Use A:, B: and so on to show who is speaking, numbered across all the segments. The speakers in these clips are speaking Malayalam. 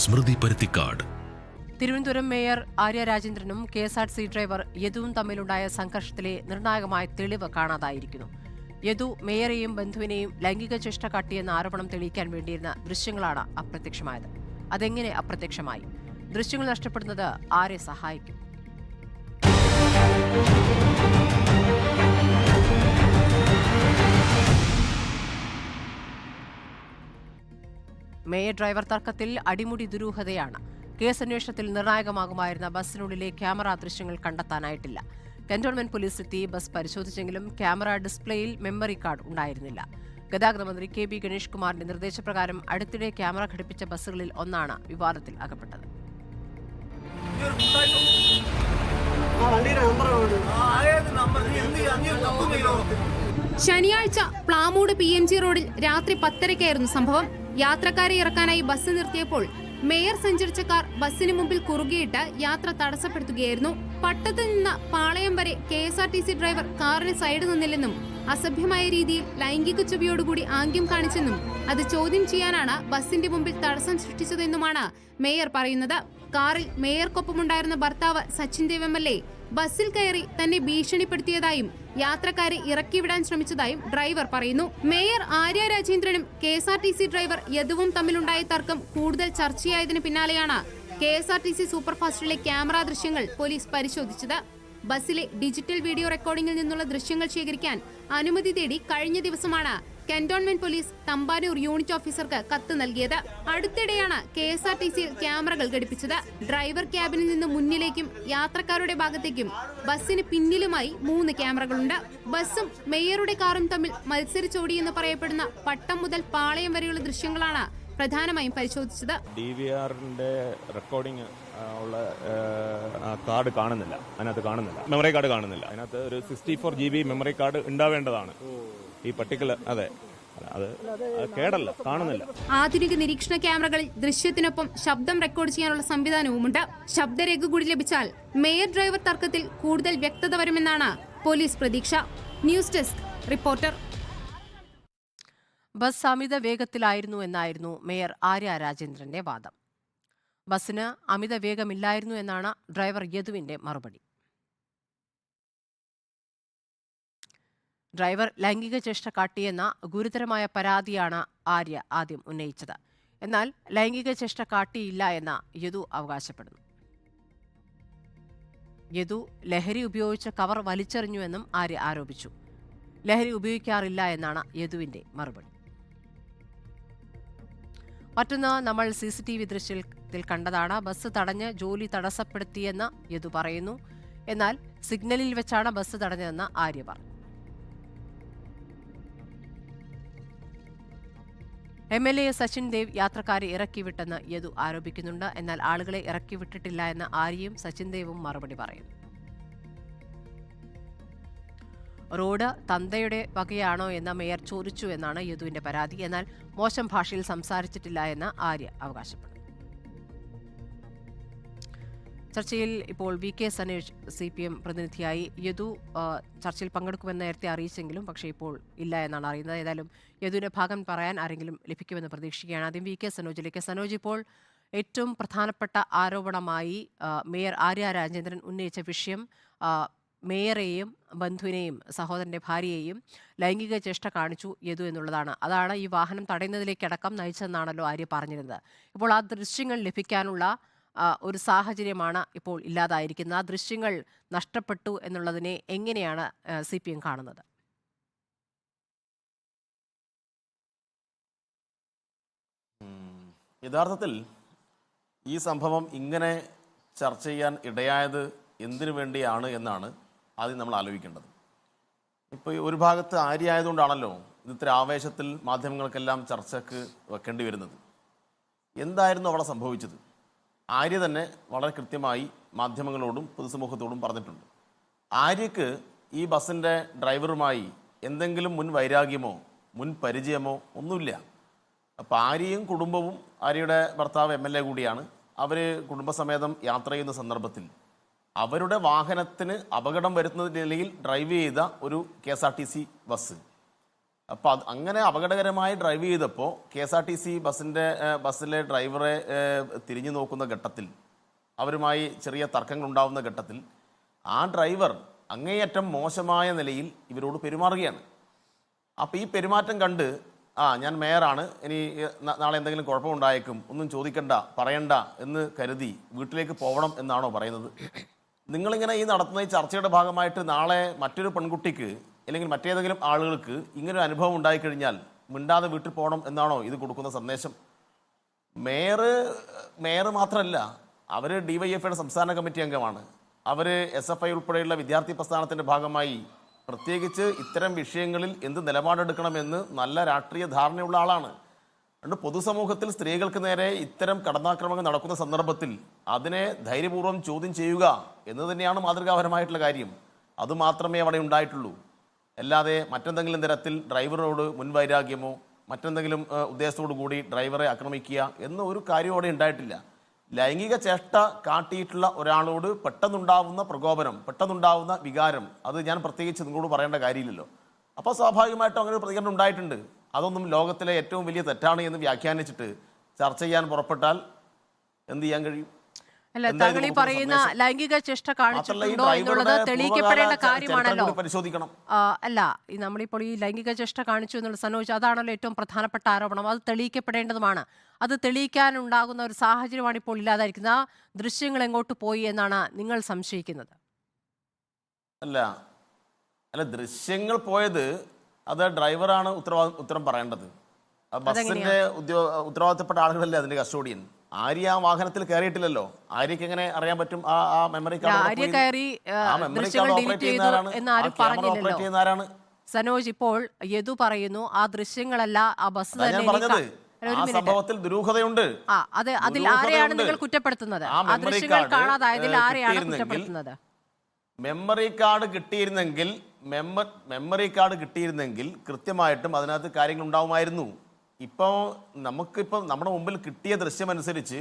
A: സ്മൃതി പരുത്തിക്കാട്.
B: തിരുവനന്തപുരം മേയർ ആര്യ രാജേന്ദ്രനും കെഎസ്ആർടിസി ഡ്രൈവർ യദുവും തമ്മിലുണ്ടായ സംഘർഷത്തിലെ നിർണായകമായ തെളിവ് കാണാതായിരിക്കുന്നു. യദു മേയറെയും ബന്ധുവിനെയും ലൈംഗിക ചേഷ്ട കാട്ടിയെന്ന ആരോപണം തെളിയിക്കാൻ വേണ്ടിയിരുന്ന ദൃശ്യങ്ങളാണ് അപ്രത്യക്ഷമായത്. അതെങ്ങനെ അപ്രത്യക്ഷമായി? ദൃശ്യങ്ങൾ നഷ്ടപ്പെടുന്നത് ആരെ സഹായിക്കും? മേയർ ഡ്രൈവർ തർക്കത്തിൽ അടിമുടി ദുരൂഹതയാണ്. കേസ് അന്വേഷണത്തിൽ നിർണായകമാകുമായിരുന്ന ബസ്സിനുള്ളിലെ ക്യാമറ ദൃശ്യങ്ങൾ കണ്ടെത്താനായിട്ടില്ല. കന്റോൺമെന്റ് പോലീസ് എത്തി ബസ് പരിശോധിച്ചെങ്കിലും ക്യാമറ ഡിസ്പ്ലേയിൽ മെമ്മറി കാർഡ് ഉണ്ടായിരുന്നില്ല. ഗതാഗത മന്ത്രി കെ.ബി. ഗണേഷ് കുമാറിന്റെ നിർദ്ദേശപ്രകാരം അടുത്തിടെ ക്യാമറ ഘടിപ്പിച്ച ബസ്സുകളിൽ ഒന്നാണ് വിവാദത്തിൽ അകപ്പെട്ടത്.
C: ശനിയാഴ്ച പ്ലാമൂട് PMG റോഡിൽ രാത്രി 10:30-ക്കായിരുന്നു സംഭവം. യാത്രക്കാരെ ഇറക്കാനായി ബസ് നിർത്തിയപ്പോൾ മേയർ സഞ്ചരിച്ച കാർ ബസ്സിന് മുമ്പിൽ കുറുകിയിട്ട് യാത്ര തടസ്സപ്പെടുത്തുകയായിരുന്നു. പട്ടത്ത് നിന്ന് പാളയം വരെ KSRTC ഡ്രൈവർ കാറിന് സൈഡ് നിന്നില്ലെന്നും അസഭ്യമായ രീതിയിൽ ലൈംഗിക ചുവയോടുകൂടി ആംഗ്യം കാണിച്ചെന്നും അത് ചോദ്യം ചെയ്യാനാണ് ബസ്സിന്റെ മുമ്പിൽ തടസ്സം സൃഷ്ടിച്ചതെന്നുമാണ് മേയർ പറയുന്നത്. കാറിൽ മേയർക്കൊപ്പമുണ്ടായിരുന്ന ഭർത്താവ് സച്ചിൻ ദേവ് MLA ബസ്സിൽ കയറി തന്നെ ഭീഷണിപ്പെടുത്തിയതായും യാത്രക്കാരെ ഇറക്കിവിടാൻ ശ്രമിച്ചതായും ഡ്രൈവർ പറയുന്നു. മേയർ ആര്യ രാജേന്ദ്രനും KSRTC ഡ്രൈവർ യദുവും തമ്മിലുണ്ടായ തർക്കം കൂടുതൽ ചർച്ചയായതിനു പിന്നാലെയാണ് KSRTC സൂപ്പർഫാസ്റ്റിലെ ക്യാമറ ദൃശ്യങ്ങൾ പോലീസ് പരിശോധിച്ചത്. ബസ്സിലെ ഡിജിറ്റൽ വീഡിയോ റെക്കോർഡിംഗിൽ നിന്നുള്ള ദൃശ്യങ്ങൾ ശേഖരിക്കാൻ അനുമതി തേടി കഴിഞ്ഞ ദിവസമാണ് കന്റോൺമെന്റ് പോലീസ് തമ്പാനൂർ യൂണിറ്റ് ഓഫീസർക്ക് കത്ത് നൽകിയത്. അടുത്തിടെയാണ് KSRTCയിൽ ക്യാമറകൾ ഘടിപ്പിച്ചത്. ഡ്രൈവർ ക്യാബിനിൽ നിന്ന് മുന്നിലേക്കും യാത്രക്കാരുടെ ഭാഗത്തേക്കും ബസ്സിന് പിന്നിലുമായി 3 ക്യാമറകളുണ്ട്. ബസ്സും മേയറുടെ കാറും തമ്മിൽ മത്സരിച്ചോടിയെന്ന് പറയപ്പെടുന്ന പട്ടം മുതൽ പാളയം വരെയുള്ള ദൃശ്യങ്ങളാണ് പ്രധാനമായും പരിശോധിച്ചത്.
D: DVRന്റെ റെക്കോർഡിംഗ് ഉള്ള കാർഡ് കാണുന്നില്ല, അതിനകത്ത് കാണുന്നില്ല, മെമ്മറി കാർഡ് കാണുന്നില്ല. അതിനകത്ത് ഒരു 64 GB മെമ്മറി കാർഡ് ഉണ്ടാവേണ്ടതാണ്. ഈ പർട്ടിക്കുലർ അത് കേടല്ല, കാണുന്നില്ല.
C: ആധുനിക നിരീക്ഷണ ക്യാമറകളിൽ ദൃശ്യത്തിനൊപ്പം ശബ്ദം റെക്കോർഡ് ചെയ്യാനുള്ള സംവിധാനവുമുണ്ട്. ശബ്ദരേഖ കൂടി ലഭിച്ചാൽ മേയർ ഡ്രൈവർ തർക്കത്തിൽ കൂടുതൽ വ്യക്തത വരുമെന്നാണ് പോലീസ് പ്രതീക്ഷ. News desk reporter.
B: ബസ് അമിത വേഗത്തിലായിരുന്നു എന്നായിരുന്നു മേയർ ആര്യ രാജേന്ദ്രന്റെ വാദം. ബസ്സിന് അമിത വേഗമില്ലായിരുന്നു എന്നാണ് ഡ്രൈവർ യദുവിന്റെ മറുപടി. ഡ്രൈവർ ലൈംഗിക ചേഷ്ട കാട്ടിയെന്ന ഗുരുതരമായ പരാതിയാണ് ആര്യ ആദ്യം ഉന്നയിച്ചത്. എന്നാൽ ലൈംഗിക ചേഷ്ട കാട്ടിയില്ല എന്ന യദു അവകാശപ്പെടുന്നു. യദു ലഹരി ഉപയോഗിച്ച കവർ വലിച്ചെറിഞ്ഞുവെന്നും ആര്യ ആരോപിച്ചു. ലഹരി ഉപയോഗിക്കാറില്ല എന്നാണ് യദുവിന്റെ മറുപടി. മറ്റൊന്ന് നമ്മൾ CCTV ദൃശ്യത്തിൽ കണ്ടതാണ്. ബസ് തടഞ്ഞ് ജോലി തടസ്സപ്പെടുത്തിയെന്ന് യദു പറയുന്നു. എന്നാൽ സിഗ്നലിൽ വെച്ചാണ് ബസ് തടഞ്ഞതെന്ന് ആര്യ പറഞ്ഞു. MLA സച്ചിൻ ദേവ് യാത്രക്കാരെ ഇറക്കിവിട്ടെന്ന് യദു ആരോപിക്കുന്നുണ്ട്. എന്നാൽ ആളുകളെ ഇറക്കിവിട്ടിട്ടില്ല എന്ന് ആര്യയും സച്ചിൻ ദേവും മറുപടി പറയുന്നു. റോഡ് തന്തയുടെ വകയാണോ എന്ന് മേയർ ചോദിച്ചു എന്നാണ് യദുവിന്റെ പരാതി. എന്നാൽ മോശം ഭാഷയിൽ സംസാരിച്ചിട്ടില്ല എന്ന് ആര്യ അവകാശപ്പെടുന്നു. ചർച്ചയിൽ ഇപ്പോൾ VK സനേഷ് CPM പ്രതിനിധിയായി. യദു ചർച്ചയിൽ പങ്കെടുക്കുമെന്ന് നേരത്തെ അറിയിച്ചെങ്കിലും പക്ഷേ ഇപ്പോൾ ഇല്ല എന്നാണ് അറിയുന്നത്. ഏതായാലും യദുവിന്റെ ഭാഗം പറയാൻ ആരെങ്കിലും ലഭിക്കുമെന്ന് പ്രതീക്ഷിക്കുകയാണ്. ആദ്യം VK സനോജിലേക്ക്. സനോജ്, ഇപ്പോൾ ഏറ്റവും പ്രധാനപ്പെട്ട ആരോപണമായി മേയർ ആര്യ രാജേന്ദ്രൻ ഉന്നയിച്ച വിഷയം മേയറെയും ബന്ധുവിനെയും സഹോദരന്റെ ഭാര്യയെയും ലൈംഗിക ചേഷ്ട കാണിച്ചു യദു എന്നുള്ളതാണ്. അതാണ് ഈ വാഹനം തടയുന്നതിലേക്കടക്കം നയിച്ചതെന്നാണല്ലോ ആര്യ പറഞ്ഞിരുന്നത്. ഇപ്പോൾ ആ ദൃശ്യങ്ങൾ ലഭിക്കാനുള്ള ഒരു സാഹചര്യമാണ് ഇപ്പോൾ ഇല്ലാതായിരിക്കുന്നത്. ആ ദൃശ്യങ്ങൾ നഷ്ടപ്പെട്ടു എന്നുള്ളതിനെ എങ്ങനെയാണ് CPM കാണുന്നത്?
E: യഥാർത്ഥത്തിൽ ഈ സംഭവം ഇങ്ങനെ ചർച്ച ചെയ്യാൻ ഇടയായത് എന്തിനു വേണ്ടിയാണ് എന്നാണ് ആദ്യം നമ്മൾ ആലോചിക്കേണ്ടത്. ഇപ്പോൾ ഒരു ഭാഗത്ത് ആര്യ ആയതുകൊണ്ടാണല്ലോ ഇത്ര ആവേശത്തിൽ മാധ്യമങ്ങൾക്കെല്ലാം ചർച്ചയ്ക്ക് വെക്കേണ്ടി വരുന്നത്. എന്തായിരുന്നു അവിടെ സംഭവിച്ചത്? ആര്യ തന്നെ വളരെ കൃത്യമായി മാധ്യമങ്ങളോടും പൊതുസമൂഹത്തോടും പറഞ്ഞിട്ടുണ്ട്. ആര്യക്ക് ഈ ബസ്സിൻ്റെ ഡ്രൈവറുമായി എന്തെങ്കിലും മുൻ വൈരാഗ്യമോ മുൻ പരിചയമോ ഒന്നുമില്ല. അപ്പോൾ ആര്യയും കുടുംബവും, ആര്യയുടെ ഭർത്താവ് MLA കൂടിയാണ്, അവർ കുടുംബസമേതം യാത്ര ചെയ്യുന്ന സന്ദർഭത്തിൽ അവരുടെ വാഹനത്തിന് അപകടം വരുത്തുന്ന നിലയിൽ ഡ്രൈവ് ചെയ്ത ഒരു KSRTC ബസ് അപ്പോൾ അങ്ങനെ അപകടകരമായി ഡ്രൈവ് ചെയ്തപ്പോൾ KSRTC ബസ്സിലെ ഡ്രൈവറെ തിരിഞ്ഞു നോക്കുന്ന ഘട്ടത്തിൽ, അവരുമായി ചെറിയ തർക്കങ്ങൾ ഉണ്ടാവുന്ന ഘട്ടത്തിൽ ആ ഡ്രൈവർ അങ്ങേയറ്റം മോശമായ നിലയിൽ ഇവരോട് പെരുമാറുകയാണ്. അപ്പോൾ ഈ പെരുമാറ്റം കണ്ട് ഞാൻ മേയറാണ്, ഇനി നാളെ എന്തെങ്കിലും കുഴപ്പമുണ്ടായേക്കും, ഒന്നും ചോദിക്കണ്ട പറയണ്ട എന്ന് കരുതി വീട്ടിലേക്ക് പോകണം എന്നാണോ പറയുന്നത്? നിങ്ങളിങ്ങനെ ഈ നടത്തുന്ന ഈ ചർച്ചയുടെ ഭാഗമായിട്ട് നാളെ മറ്റൊരു പെൺകുട്ടിക്ക് അല്ലെങ്കിൽ മറ്റേതെങ്കിലും ആളുകൾക്ക് ഇങ്ങനൊരു അനുഭവം ഉണ്ടായിക്കഴിഞ്ഞാൽ മിണ്ടാതെ വീട്ടിൽ പോകണം എന്നാണോ ഇത് കൊടുക്കുന്ന സന്ദേശം? മേയർ മാത്രമല്ല, അവർ DYFIയുടെ സംസ്ഥാന കമ്മിറ്റി അംഗമാണ്. അവർ SFI ഉൾപ്പെടെയുള്ള വിദ്യാർത്ഥി പ്രസ്ഥാനത്തിൻ്റെ ഭാഗമായി പ്രത്യേകിച്ച് ഇത്തരം വിഷയങ്ങളിൽ എന്ത് നിലപാടെടുക്കണമെന്ന് നല്ല രാഷ്ട്രീയ ധാരണയുള്ള ആളാണ്. അതുകൊണ്ട് പൊതുസമൂഹത്തിൽ സ്ത്രീകൾക്ക് നേരെ ഇത്തരം കടന്നാക്രമണങ്ങൾ നടക്കുന്ന സന്ദർഭത്തിൽ അതിനെ ധൈര്യപൂർവ്വം ചോദ്യം ചെയ്യുക എന്ന് തന്നെയാണ് മാതൃകാപരമായിട്ടുള്ള കാര്യം. അതുമാത്രമേ അവിടെ ഉണ്ടായിട്ടുള്ളൂ. അല്ലാതെ മറ്റെന്തെങ്കിലും തരത്തിൽ ഡ്രൈവറോട് മുൻവൈരാഗ്യമോ മറ്റെന്തെങ്കിലും ഉദ്ദേശത്തോടു കൂടി ഡ്രൈവറെ ആക്രമിക്കുക എന്ന ഒരു കാര്യവും അവിടെ ഉണ്ടായിട്ടില്ല. ലൈംഗിക ചേഷ്ട കാട്ടിയിട്ടുള്ള ഒരാളോട് പെട്ടെന്നുണ്ടാവുന്ന പ്രകോപനം, പെട്ടെന്നുണ്ടാവുന്ന വികാരം, അത് ഞാൻ പ്രത്യേകിച്ച് നിങ്ങളോട് പറയേണ്ട കാര്യമില്ലല്ലോ. അപ്പോൾ സ്വാഭാവികമായിട്ടും അങ്ങനെ ഒരു പ്രതികരണം ഉണ്ടായിട്ടുണ്ട്. അതൊന്നും ലോകത്തിലെ ഏറ്റവും വലിയ തെറ്റാണ് എന്ന് വ്യാഖ്യാനിച്ചിട്ട് ചർച്ച ചെയ്യാൻ പുറപ്പെട്ടാൽ എന്ത് ചെയ്യാൻ കഴിയും?
B: അല്ല, താങ്കൾ ഈ പറയുന്ന ലൈംഗിക ചേഷ്ട കാണിച്ചിട്ടുണ്ടോ എന്നുള്ളത് തെളിയിക്കപ്പെടേണ്ട കാര്യമാണല്ലോ.
E: പരിശോധിക്കണം.
B: അല്ല, നമ്മളിപ്പോൾ ഈ ലൈംഗിക ചേഷ്ട കാണിച്ചു എന്നുള്ള സനോജ്, അതാണല്ലോ ഏറ്റവും പ്രധാനപ്പെട്ട ആരോപണം. അത് തെളിയിക്കപ്പെടേണ്ടതുമാണ്. അത് തെളിയിക്കാനുണ്ടാകുന്ന ഒരു സാഹചര്യമാണ് ഇപ്പോൾ ഇല്ലാതായിരിക്കുന്നത്. ആ ദൃശ്യങ്ങൾ എങ്ങോട്ട് പോയി എന്നാണ് നിങ്ങൾ സംശയിക്കുന്നത്?
E: അല്ല, ദൃശ്യങ്ങൾ പോയത് അത് ഡ്രൈവറാണ് ഉത്തരം പറയേണ്ടത്. ബസ്സിന്റെ ഉത്തരവാദിത്തപ്പെട്ട ആളുകളല്ലേ അതിന്റെ കസ്റ്റോഡിയൻ. ആര്യ ആ വാഹനത്തിൽ കയറിയിട്ടില്ലല്ലോ. ആര്യക്ക് എങ്ങനെ അറിയാൻ പറ്റും ആ മെമ്മറി കാർഡ് ഓപ്പറേറ്റ് ചെയ്യുന്നവരാണ്?
B: സനോജ്, ഇപ്പോൾ യദു പറയുന്നു ആ ദൃശ്യങ്ങളല്ല, ആ ബസ് തന്നെ
E: പറഞ്ഞത്. ആ സംഭവത്തിൽ ദുരൂഹതയുണ്ട്.
B: അതിൽ ആരെയാണ് നിങ്ങൾ കുറ്റപ്പെടുത്തുന്നത്? ആ ദൃശ്യങ്ങൾ കാണാതായതിൽ ആരെയാണ് കുറ്റപ്പെടുത്തുന്നത്?
E: മെമ്മറി കാർഡ് കിട്ടിയിരുന്നെങ്കിൽ കൃത്യമായിട്ടും അതിനകത്ത് കാര്യങ്ങൾ ഉണ്ടാവുമായിരുന്നു. ഇപ്പോൾ നമ്മുടെ മുമ്പിൽ കിട്ടിയ ദൃശ്യമനുസരിച്ച്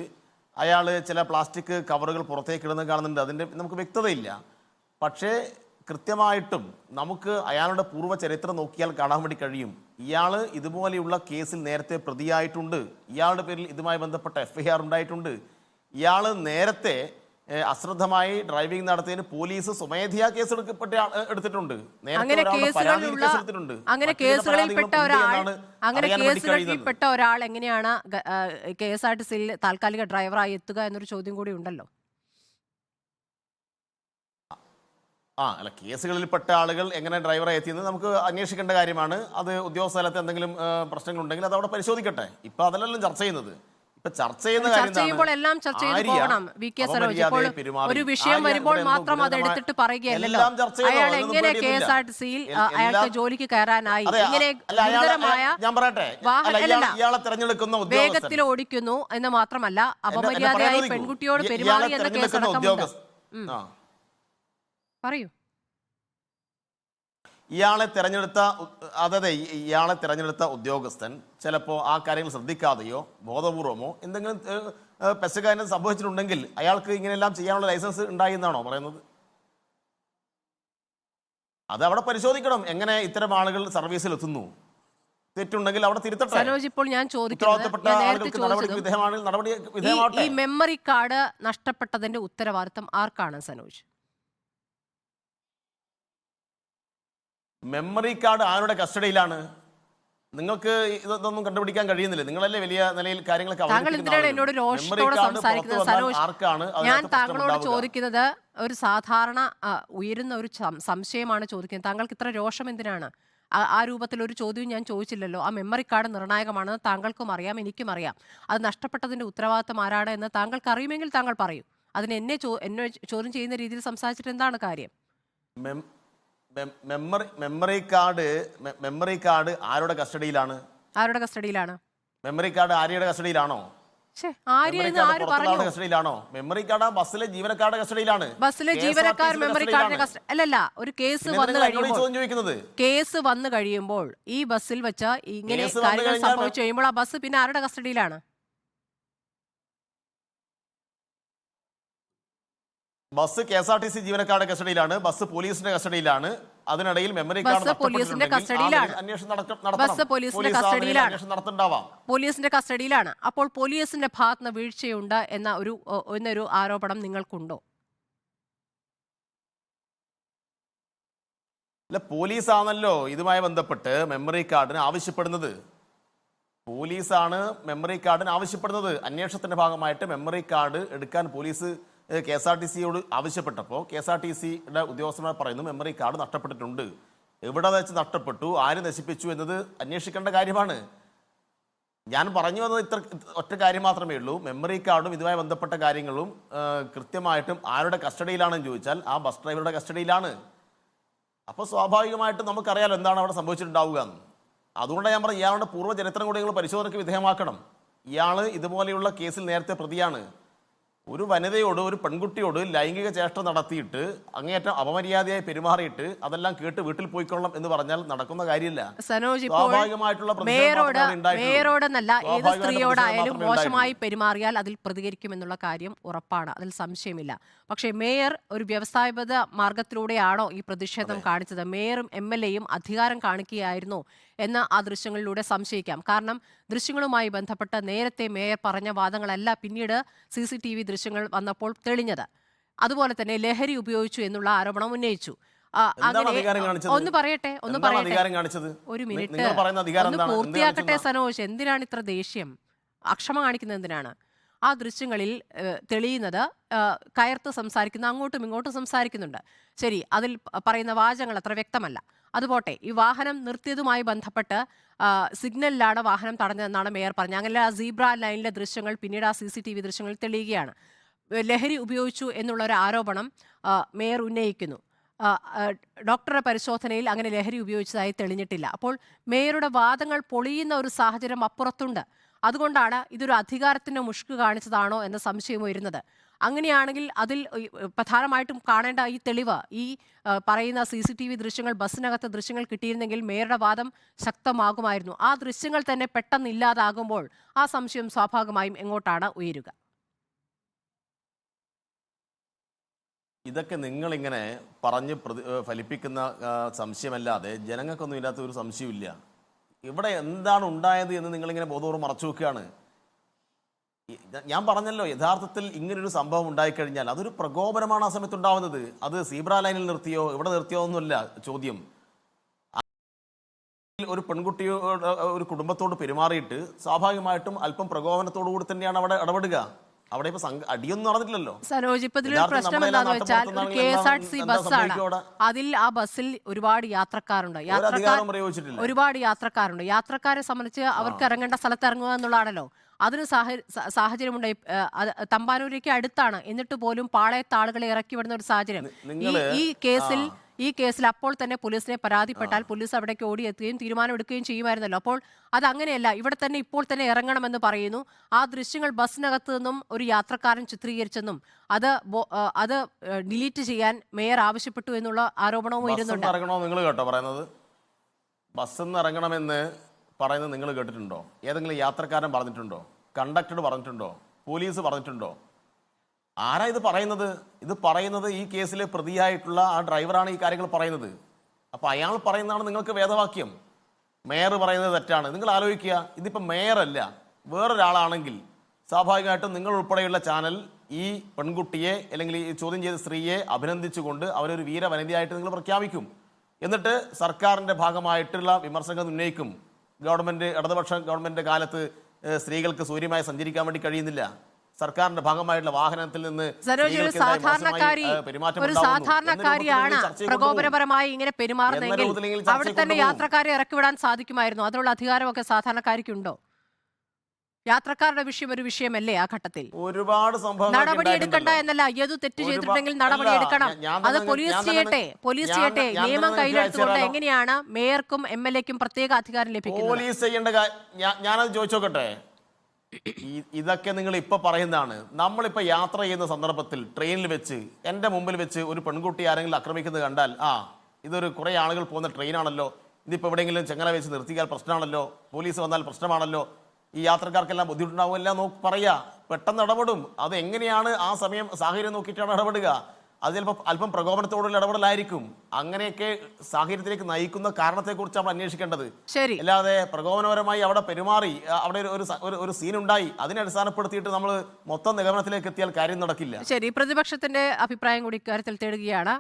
E: അയാൾ ചില പ്ലാസ്റ്റിക് കവറുകൾ പുറത്തേക്ക് ഇടുന്നത് കാണുന്നുണ്ട്. അതിൻ്റെ നമുക്ക് വ്യക്തതയില്ല. പക്ഷേ കൃത്യമായിട്ടും നമുക്ക് അയാളുടെ പൂർവ്വ ചരിത്രം നോക്കിയാൽ കാണാൻ വേണ്ടി കഴിയും. ഇയാൾ ഇതുപോലെയുള്ള കേസിൽ നേരത്തെ പ്രതിയായിട്ടുണ്ട്. ഇയാളുടെ പേരിൽ ഇതുമായി ബന്ധപ്പെട്ട FIR ഉണ്ടായിട്ടുണ്ട്. ഇയാൾ നേരത്തെ അശ്രദ്ധമായി ഡ്രൈവിംഗ് നടത്തിയതിന് പോലീസ് സ്വമേധയാ കേസ് എടുത്തിട്ടുണ്ട്.
B: അങ്ങനെ കേസുകളിൽപ്പെട്ട ഒരാൾ എങ്ങനെയാണ് KSRTCയിൽ താൽക്കാലിക ഡ്രൈവറായി എത്തുക എന്നൊരു ചോദ്യം കൂടി ഉണ്ടല്ലോ.
E: അല്ല, കേസുകളിൽപ്പെട്ട ആളുകൾ എങ്ങനെ ഡ്രൈവറായി എത്തിയെന്ന് നമുക്ക് അന്വേഷിക്കേണ്ട കാര്യമാണ്. അത് ഉദ്യോഗസ്ഥലത്ത് എന്തെങ്കിലും പ്രശ്നങ്ങളുണ്ടെങ്കിൽ അത് അവിടെ പരിശോധിക്കട്ടെ. ഇപ്പൊ അതല്ലല്ലോ ചർച്ച ചെയ്യുന്നത്. ചർച്ച ചെയ്യുമ്പോൾ
B: എല്ലാം ചർച്ചയിൽ പോകണം. VK സനോജ്, ഇപ്പോൾ ഒരു വിഷയം വരുമ്പോൾ മാത്രം അത് എടുത്തിട്ട് പറയുകയല്ലോ. അയാൾ എങ്ങനെ KSRTCയിൽ അയാൾക്ക് ജോലിക്ക് കയറാനായി? ഇങ്ങനെ വേഗത്തിൽ ഓടിക്കുന്നു എന്ന് മാത്രമല്ല, അപമര്യാദയായി പെൺകുട്ടിയോട് പെരുമാറി എന്ന കേസടക്കമുണ്ട്. പറയൂ.
E: ഇയാളെ തെരഞ്ഞെടുത്ത ഉദ്യോഗസ്ഥൻ ചിലപ്പോൾ ആ കാര്യങ്ങൾ ശ്രദ്ധിക്കാതെയോ ബോധപൂർവമോ എന്തെങ്കിലും പെശകാര്യം സംഭവിച്ചിട്ടുണ്ടെങ്കിൽ അയാൾക്ക് ഇങ്ങനെയെല്ലാം ചെയ്യാനുള്ള ലൈസൻസ് ഉണ്ടായി എന്നാണോ പറയുന്നത്? അത് അവിടെ പരിശോധിക്കണം. എങ്ങനെ ഇത്തരം ആളുകൾ സർവീസിൽ എത്തുന്നു? തെറ്റുണ്ടെങ്കിൽ അവിടെ തിരുത്തട്ടെ.
B: സനോജ്, ഇപ്പോൾ ഞാൻ ചോദിക്കുന്നത്, ഈ മെമ്മറി കാർഡ് നഷ്ടപ്പെട്ടതിന്റെ ഉത്തരവാദിത്തം ആർക്കാണ് സനോജ്?
E: മെമ്മറി കാർഡ് ആരുടെ കസ്റ്റഡിയിലാണ്? നിങ്ങൾക്ക് ഇതൊന്നും കണ്ടുപിടിക്കാൻ കഴിയുന്നില്ല. നിങ്ങളല്ലേ വലിയ നിലയിൽ കാര്യങ്ങളൊക്കെ.
B: താങ്കൾ എന്തിനാണ് എന്നോട് രോഷത്തോടെ സംസാരിക്കുന്നത് സനോജ്? ഞാൻ താങ്കളോട് ചോദിക്കുന്നത് ഒരു സാധാരണ ഉയരുന്ന ഒരു സംശയമാണ് ചോദിക്കുന്നത്. താങ്കൾക്ക് ഇത്ര രോഷം എന്തിനാണ്? ആ രൂപത്തിൽ ഒരു ചോദ്യവും ഞാൻ ചോദിച്ചില്ലല്ലോ. ആ മെമ്മറി കാർഡ് നിർണായകമാണെന്ന് താങ്കൾക്കും അറിയാം, എനിക്കും അറിയാം. അത് നഷ്ടപ്പെട്ടതിന്റെ ഉത്തരവാദിത്തം ആരാണ് എന്ന് താങ്കൾക്ക് അറിയുമെങ്കിൽ താങ്കൾ പറയൂ. അതിന് എന്നെ ചോദ്യം ചെയ്യുന്ന രീതിയിൽ സംസാരിച്ചിട്ട് എന്താണ് കാര്യം?
E: മെമ്മറി കാർഡ് ആരുടെ കസ്റ്റഡിയിലാണ്? മെമ്മറി കാർഡ് ആര്യയുടെ കസ്റ്റഡിയിലാണോ? കസ്റ്റഡിയിലാണോ? മെമ്മറി കാർഡ് ബസ്സിലെ ജീവനക്കാരുടെ കസ്റ്റഡിയിലാണ്.
B: ബസ്സിലെ ജീവനക്കാർ മെമ്മറി കാർഡിന്റെ അല്ലല്ല. ഒരു കേസ് വന്നു കഴിയുമ്പോൾ ഈ ബസ്സിൽ വെച്ച് ഇങ്ങനെ കാര്യങ്ങൾ സംഭവിച്ചു കഴിയുമ്പോൾ ആ ബസ് പിന്നെ ആരുടെ കസ്റ്റഡിയിലാണ്?
E: ബസ് KSRTC ജീവനക്കാരുടെ കസ്റ്റഡിയിലാണ്. ബസ് പോലീസിന്റെ കസ്റ്റഡിയിലാണ്. അതിനിടയിൽ മെമ്മറി
B: ബസ്
E: കാർഡ്
B: പോലീസിന്റെ കസ്റ്റഡിയിലാണ്. ബസ് പോലീസിന്റെ കസ്റ്റഡിയിലാണ്. പോലീസിന്റെ കസ്റ്റഡിയിലാണ്. അപ്പോൾ പോലീസിന്റെ ഭാഗത്തുനിന്ന് വീഴ്ചയുണ്ട് എന്നൊരു ആരോപണം നിങ്ങൾക്കുണ്ടോ?
E: അല്ല, പോലീസാണല്ലോ ഇതുമായി ബന്ധപ്പെട്ട് മെമ്മറി കാർഡിന് ആവശ്യപ്പെടുന്നത്. പോലീസാണ് മെമ്മറി കാർഡിന് ആവശ്യപ്പെടുന്നത്. അന്വേഷണത്തിന്റെ ഭാഗമായിട്ട് മെമ്മറി കാർഡ് എടുക്കാൻ പോലീസ് KSRTCയോട് ആവശ്യപ്പെട്ടപ്പോൾ KSRTCയുടെ ഉദ്യോഗസ്ഥന്മാർ പറയുന്നു മെമ്മറി കാർഡ് നഷ്ടപ്പെട്ടിട്ടുണ്ട്. എവിടെ വെച്ച് നഷ്ടപ്പെട്ടു, ആര് നശിപ്പിച്ചു എന്നത് അന്വേഷിക്കേണ്ട കാര്യമാണ്. ഞാൻ പറഞ്ഞു വന്നത് ഒറ്റ കാര്യം മാത്രമേ ഉള്ളൂ. മെമ്മറി കാർഡും ഇതുമായി ബന്ധപ്പെട്ട കാര്യങ്ങളും കൃത്യമായിട്ടും ആരുടെ കസ്റ്റഡിയിലാണെന്ന് ചോദിച്ചാൽ ആ ബസ് ഡ്രൈവറുടെ കസ്റ്റഡിയിലാണ്. അപ്പോൾ സ്വാഭാവികമായിട്ടും നമുക്കറിയാലോ എന്താണ് അവിടെ സംഭവിച്ചിട്ടുണ്ടാവുക എന്ന്. അതുകൊണ്ടാണ് ഞാൻ പറഞ്ഞത് ഇയാളുടെ പൂർവ്വചരിത്രം കൂടി നിങ്ങൾ പരിശോധനയ്ക്ക് വിധേയമാക്കണം. ഇയാൾ ഇതുപോലെയുള്ള കേസിൽ നേരത്തെ പ്രതിയാണ്. ഒരു വനിതയോട്, ഒരു പെൺകുട്ടിയോട് ലൈംഗിക ചേഷ്ട നടത്തിയിട്ട് അങ്ങേയറ്റം അപമര്യാദയായി പെരുമാറിയിട്ട് അതെല്ലാം കേട്ട് വീട്ടിൽ പോയിക്കൊള്ളണം എന്ന് പറഞ്ഞാൽ നടക്കുന്ന കാര്യമില്ല.
B: സനോജ്, മേയറോടെന്നല്ല ഏത് സ്ത്രീയോടായാലും മോശമായി പെരുമാറിയാൽ അതിൽ പ്രതികരിക്കുമെന്നുള്ള കാര്യം ഉറപ്പാണ്, അതിൽ സംശയമില്ല. പക്ഷേ മേയർ ഒരു വ്യവസായബദ്ധ മാർഗത്തിലൂടെയാണോ ഈ പ്രതിഷേധം കാണിച്ചത്? മേയറും MLAയും അധികാരം കാണിക്കുകയായിരുന്നോ എന്ന് ആ ദൃശ്യങ്ങളിലൂടെ സംശയിക്കാം. കാരണം ദൃശ്യങ്ങളുമായി ബന്ധപ്പെട്ട് നേരത്തെ മേയർ പറഞ്ഞ വാദങ്ങളല്ല പിന്നീട് CCTV ദൃശ്യങ്ങൾ വന്നപ്പോൾ തെളിഞ്ഞത്. അതുപോലെ തന്നെ ലഹരി ഉപയോഗിച്ചു എന്നുള്ള ആരോപണം ഉന്നയിച്ചു. ഒന്ന് പറയട്ടെ ഒരു മിനിറ്റ് ഒന്ന് പൂർത്തിയാക്കട്ടെ സനോജ്. എന്തിനാണ് ഇത്ര ദേഷ്യം? അക്ഷമ കാണിക്കുന്നത് എന്തിനാണ്? ആ ദൃശ്യങ്ങളിൽ തെളിയുന്നത് കയർത്ത് സംസാരിക്കുന്ന, അങ്ങോട്ടും ഇങ്ങോട്ടും സംസാരിക്കുന്നുണ്ട്. ശരി, അതിൽ പറയുന്ന വാചകങ്ങൾ അത്ര വ്യക്തമല്ല. അതുപോട്ടെ, ഈ വാഹനം നിർത്തിയതുമായി ബന്ധപ്പെട്ട് സിഗ്നലിലാണ് വാഹനം തടഞ്ഞതെന്നാണ് മേയർ പറഞ്ഞത്. അങ്ങനെ ആ സീബ്ര ലൈനിലെ ദൃശ്യങ്ങൾ പിന്നീട് ആ CCTV ദൃശ്യങ്ങളിൽ തെളിയുകയാണ്. ലഹരി ഉപയോഗിച്ചു എന്നുള്ള ഒരു ആരോപണം മേയർ ഉന്നയിക്കുന്നു. ഡോക്ടറുടെ പരിശോധനയിൽ അങ്ങനെ ലഹരി ഉപയോഗിച്ചതായി തെളിഞ്ഞിട്ടില്ല. അപ്പോൾ മേയറുടെ വാദങ്ങൾ പൊളിയുന്ന ഒരു സാഹചര്യം അപ്പുറത്തുണ്ട്. അതുകൊണ്ടാണ് ഇതൊരു അധികാരത്തിന്റെ മുഷ്ക് കാണിച്ചതാണോ എന്ന സംശയം വരുന്നത്. അങ്ങനെയാണെങ്കിൽ അതിൽ പ്രധാനമായിട്ടും കാണേണ്ട ഈ തെളിവ്, ഈ പറയുന്ന CCTV ദൃശ്യങ്ങൾ, ബസ്സിനകത്ത് ദൃശ്യങ്ങൾ കിട്ടിയിരുന്നെങ്കിൽ മേയറുടെ വാദം ശക്തമാകുമായിരുന്നു. ആ ദൃശ്യങ്ങൾ തന്നെ പെട്ടെന്ന് ഇല്ലാതാകുമ്പോൾ ആ സംശയം സ്വാഭാവികമായും എങ്ങോട്ടാണ് ഉയരുക?
E: ഇതൊക്കെ നിങ്ങളിങ്ങനെ പറഞ്ഞ് ഫലിപ്പിക്കുന്ന സംശയമല്ലാതെ ജനങ്ങൾക്കൊന്നും ഇല്ലാത്ത ഒരു സംശയമില്ല. ഇവിടെ എന്താണ് ഉണ്ടായത് എന്ന് നിങ്ങളിങ്ങനെ ബോധപൂർവ്വം മറച്ചു വെക്കുകയാണ്. ഞാൻ പറഞ്ഞല്ലോ, യഥാർത്ഥത്തിൽ ഇങ്ങനൊരു സംഭവം ഉണ്ടായിക്കഴിഞ്ഞാൽ അതൊരു പ്രകോപനമാണ് ആ സമയത്ത് ഉണ്ടാവുന്നത്. അത് സീബ്ര ലൈനിൽ നിർത്തിയോ ഇവിടെ നിർത്തിയോ ഒന്നുമല്ല ചോദ്യം. ഒരു പെൺകുട്ടിയോട്, ഒരു കുടുംബത്തോട് പെരുമാറിയിട്ട് സ്വാഭാവികമായിട്ടും അല്പം പ്രകോപനത്തോടു കൂടി തന്നെയാണ് അവിടെ ഇടപെടുക. അവിടെ ഇപ്പൊ അടിയൊന്നും നടന്നിട്ടില്ലല്ലോ
B: സനോജ്. ഇപ്പൊ ഇതിലൊരു പ്രശ്നം എന്താണെന്ന് വെച്ചാൽ KSRTC ബസ്സാണ്. അതിൽ ആ ബസ്സിൽ ഒരുപാട് യാത്രക്കാരുണ്ട്. യാത്രക്കാരെ സംബന്ധിച്ച് അവർക്ക് ഇറങ്ങേണ്ട സ്ഥലത്ത് ഇറങ്ങുക എന്നുള്ളതാണല്ലോ. അതിന് സാഹചര്യമുണ്ട്. തമ്പാനൂരേക്ക് അടുത്താണ്, എന്നിട്ട് പോലും പാളയത്ത് ആളുകളെ ഇറക്കി വിടുന്ന ഒരു സാഹചര്യം. ഈ കേസിൽ അപ്പോൾ തന്നെ പോലീസിനെ പരാതിപ്പെട്ടാൽ പോലീസ് അവിടേക്ക് ഓടിയെത്തുകയും തീരുമാനമെടുക്കുകയും ചെയ്യുമായിരുന്നല്ലോ. അപ്പോൾ അത് അങ്ങനെയല്ല, ഇവിടെ തന്നെ ഇപ്പോൾ തന്നെ ഇറങ്ങണമെന്ന് പറയുന്നു. ആ ദൃശ്യങ്ങൾ ബസ്സിനകത്ത് നിന്നും ഒരു യാത്രക്കാരൻ ചിത്രീകരിച്ചെന്നും അത് ഡിലീറ്റ് ചെയ്യാൻ മേയർ ആവശ്യപ്പെട്ടു എന്നുള്ള ആരോപണവും വരുന്നുണ്ട്.
E: നിങ്ങൾ കേട്ടോ പറയുന്നത്? ബസ്സിൽ നിന്ന് ഇറങ്ങണമെന്ന് പറയുന്നത് നിങ്ങൾ കേട്ടിട്ടുണ്ടോ? ഏതെങ്കിലും യാത്രക്കാരൻ പറഞ്ഞിട്ടുണ്ടോ? കണ്ടക്ടർ പറഞ്ഞിട്ടുണ്ടോ? പോലീസ് പറഞ്ഞിട്ടുണ്ടോ? ആരാ ഇത് പറയുന്നത്? ഇത് പറയുന്നത് ഈ കേസിലെ പ്രതിയായിട്ടുള്ള ആ ഡ്രൈവറാണ് ഈ കാര്യങ്ങൾ പറയുന്നത്. അപ്പൊ അയാൾ പറയുന്നതാണ് നിങ്ങൾക്ക് വേദവാക്യം. മേയർ പറയുന്നത് തെറ്റാണ്. നിങ്ങൾ ആലോചിക്കുക, ഇതിപ്പോ മേയറല്ല വേറൊരാളാണെങ്കിൽ സ്വാഭാവികമായിട്ടും നിങ്ങൾ ഉൾപ്പെടെയുള്ള ചാനൽ ഈ പെൺകുട്ടിയെ അല്ലെങ്കിൽ ഈ ചോദ്യം ചെയ്ത സ്ത്രീയെ അഭിനന്ദിച്ചുകൊണ്ട് അവരൊരു വീരവനിതയായിട്ട് നിങ്ങൾ പ്രഖ്യാപിക്കും. എന്നിട്ട് സർക്കാരിന്റെ ഭാഗമായിട്ടുള്ള വിമർശനം ഉന്നയിക്കും. ഇടതുപക്ഷ ഗവൺമെന്റിന്റെ കാലത്ത് സ്ത്രീകൾക്ക് സൂര്യമായി സഞ്ചരിക്കാൻ വേണ്ടി കഴിയുന്നില്ല. സർക്കാരിന്റെ ഭാഗമായിട്ടുള്ള വാഹനത്തിൽ നിന്ന്
B: ഒരു സാധാരണക്കാരിയാണ് പ്രകോപനപരമായി ഇങ്ങനെ പെരുമാറുന്നെങ്കിൽ അവിടെ തന്നെ യാത്രക്കാരെ ഇറക്കിവിടാൻ സാധിക്കുമായിരുന്നു. അതിനുള്ള അധികാരമൊക്കെ സാധാരണക്കാർക്കുണ്ടോ? യാത്രക്കാരുടെ വിഷയം ഒരു വിഷയമല്ലേ ആ ഘട്ടത്തിൽ?
E: ഒരുപാട്
B: നടപടി എടുക്കണ്ട എന്നല്ല, ഏതു തെറ്റ് ചെയ്തിട്ടുണ്ടെങ്കിൽ നടപടി എടുക്കണം. അത് പോലീസ് ചെയ്യട്ടെ. നിയമം കയ്യിലെടുത്തുകൊണ്ട് എങ്ങനെയാണ് മേയർക്കും MLAക്കും പ്രത്യേക അധികാരം ലഭിക്കുന്നത്?
E: പോലീസ് ചെയ്യേണ്ട ഞാനത് ചോദിച്ചോക്കട്ടെ. ഇതൊക്കെ നിങ്ങൾ ഇപ്പൊ പറയുന്നതാണ്. നമ്മളിപ്പോ യാത്ര ചെയ്യുന്ന സന്ദർഭത്തിൽ ട്രെയിനിൽ വെച്ച് എന്റെ മുമ്പിൽ വെച്ച് ഒരു പെൺകുട്ടി ആരെങ്കിലും ആക്രമിക്കുന്നത് കണ്ടാൽ ഇതൊരു കുറെ ആളുകൾ പോകുന്ന ട്രെയിനാണല്ലോ, ഇതിപ്പോ എവിടെയെങ്കിലും ചെങ്ങല വെച്ച് നിർത്തിയാൽ പ്രശ്നമാണല്ലോ, പോലീസ് വന്നാൽ പ്രശ്നമാണല്ലോ, ഈ യാത്രക്കാർക്കെല്ലാം ബുദ്ധിമുട്ടുണ്ടാവും, എല്ലാം പറയാ, പെട്ടെന്ന് ഇടപെടും. അത് എങ്ങനെയാണ് ആ സമയം സാഹചര്യം നോക്കിയിട്ടാണ് ഇടപെടുക. അത് ചിലപ്പോൾ അല്പം പ്രകോപനത്തോടുള്ള ഇടപെടലായിരിക്കും. അങ്ങനെയൊക്കെ സാഹചര്യത്തിലേക്ക് നയിക്കുന്ന കാരണത്തെക്കുറിച്ച് നമ്മൾ അന്വേഷിക്കേണ്ടത്.
B: ശരി.
E: അല്ലാതെ പ്രകോപനപരമായി അവിടെ പെരുമാറി അവിടെ ഒരു സീൻ ഉണ്ടായി അതിനെ അടിസ്ഥാനപ്പെടുത്തിയിട്ട് നമ്മൾ മൊത്തം നിഗമനത്തിലേക്ക് എത്തിയാൽ കാര്യം നടക്കില്ല.
B: ശരി, പ്രതിപക്ഷത്തിന്റെ അഭിപ്രായം കൂടി ഇക്കാര്യത്തിൽ തേടുകയാണ്.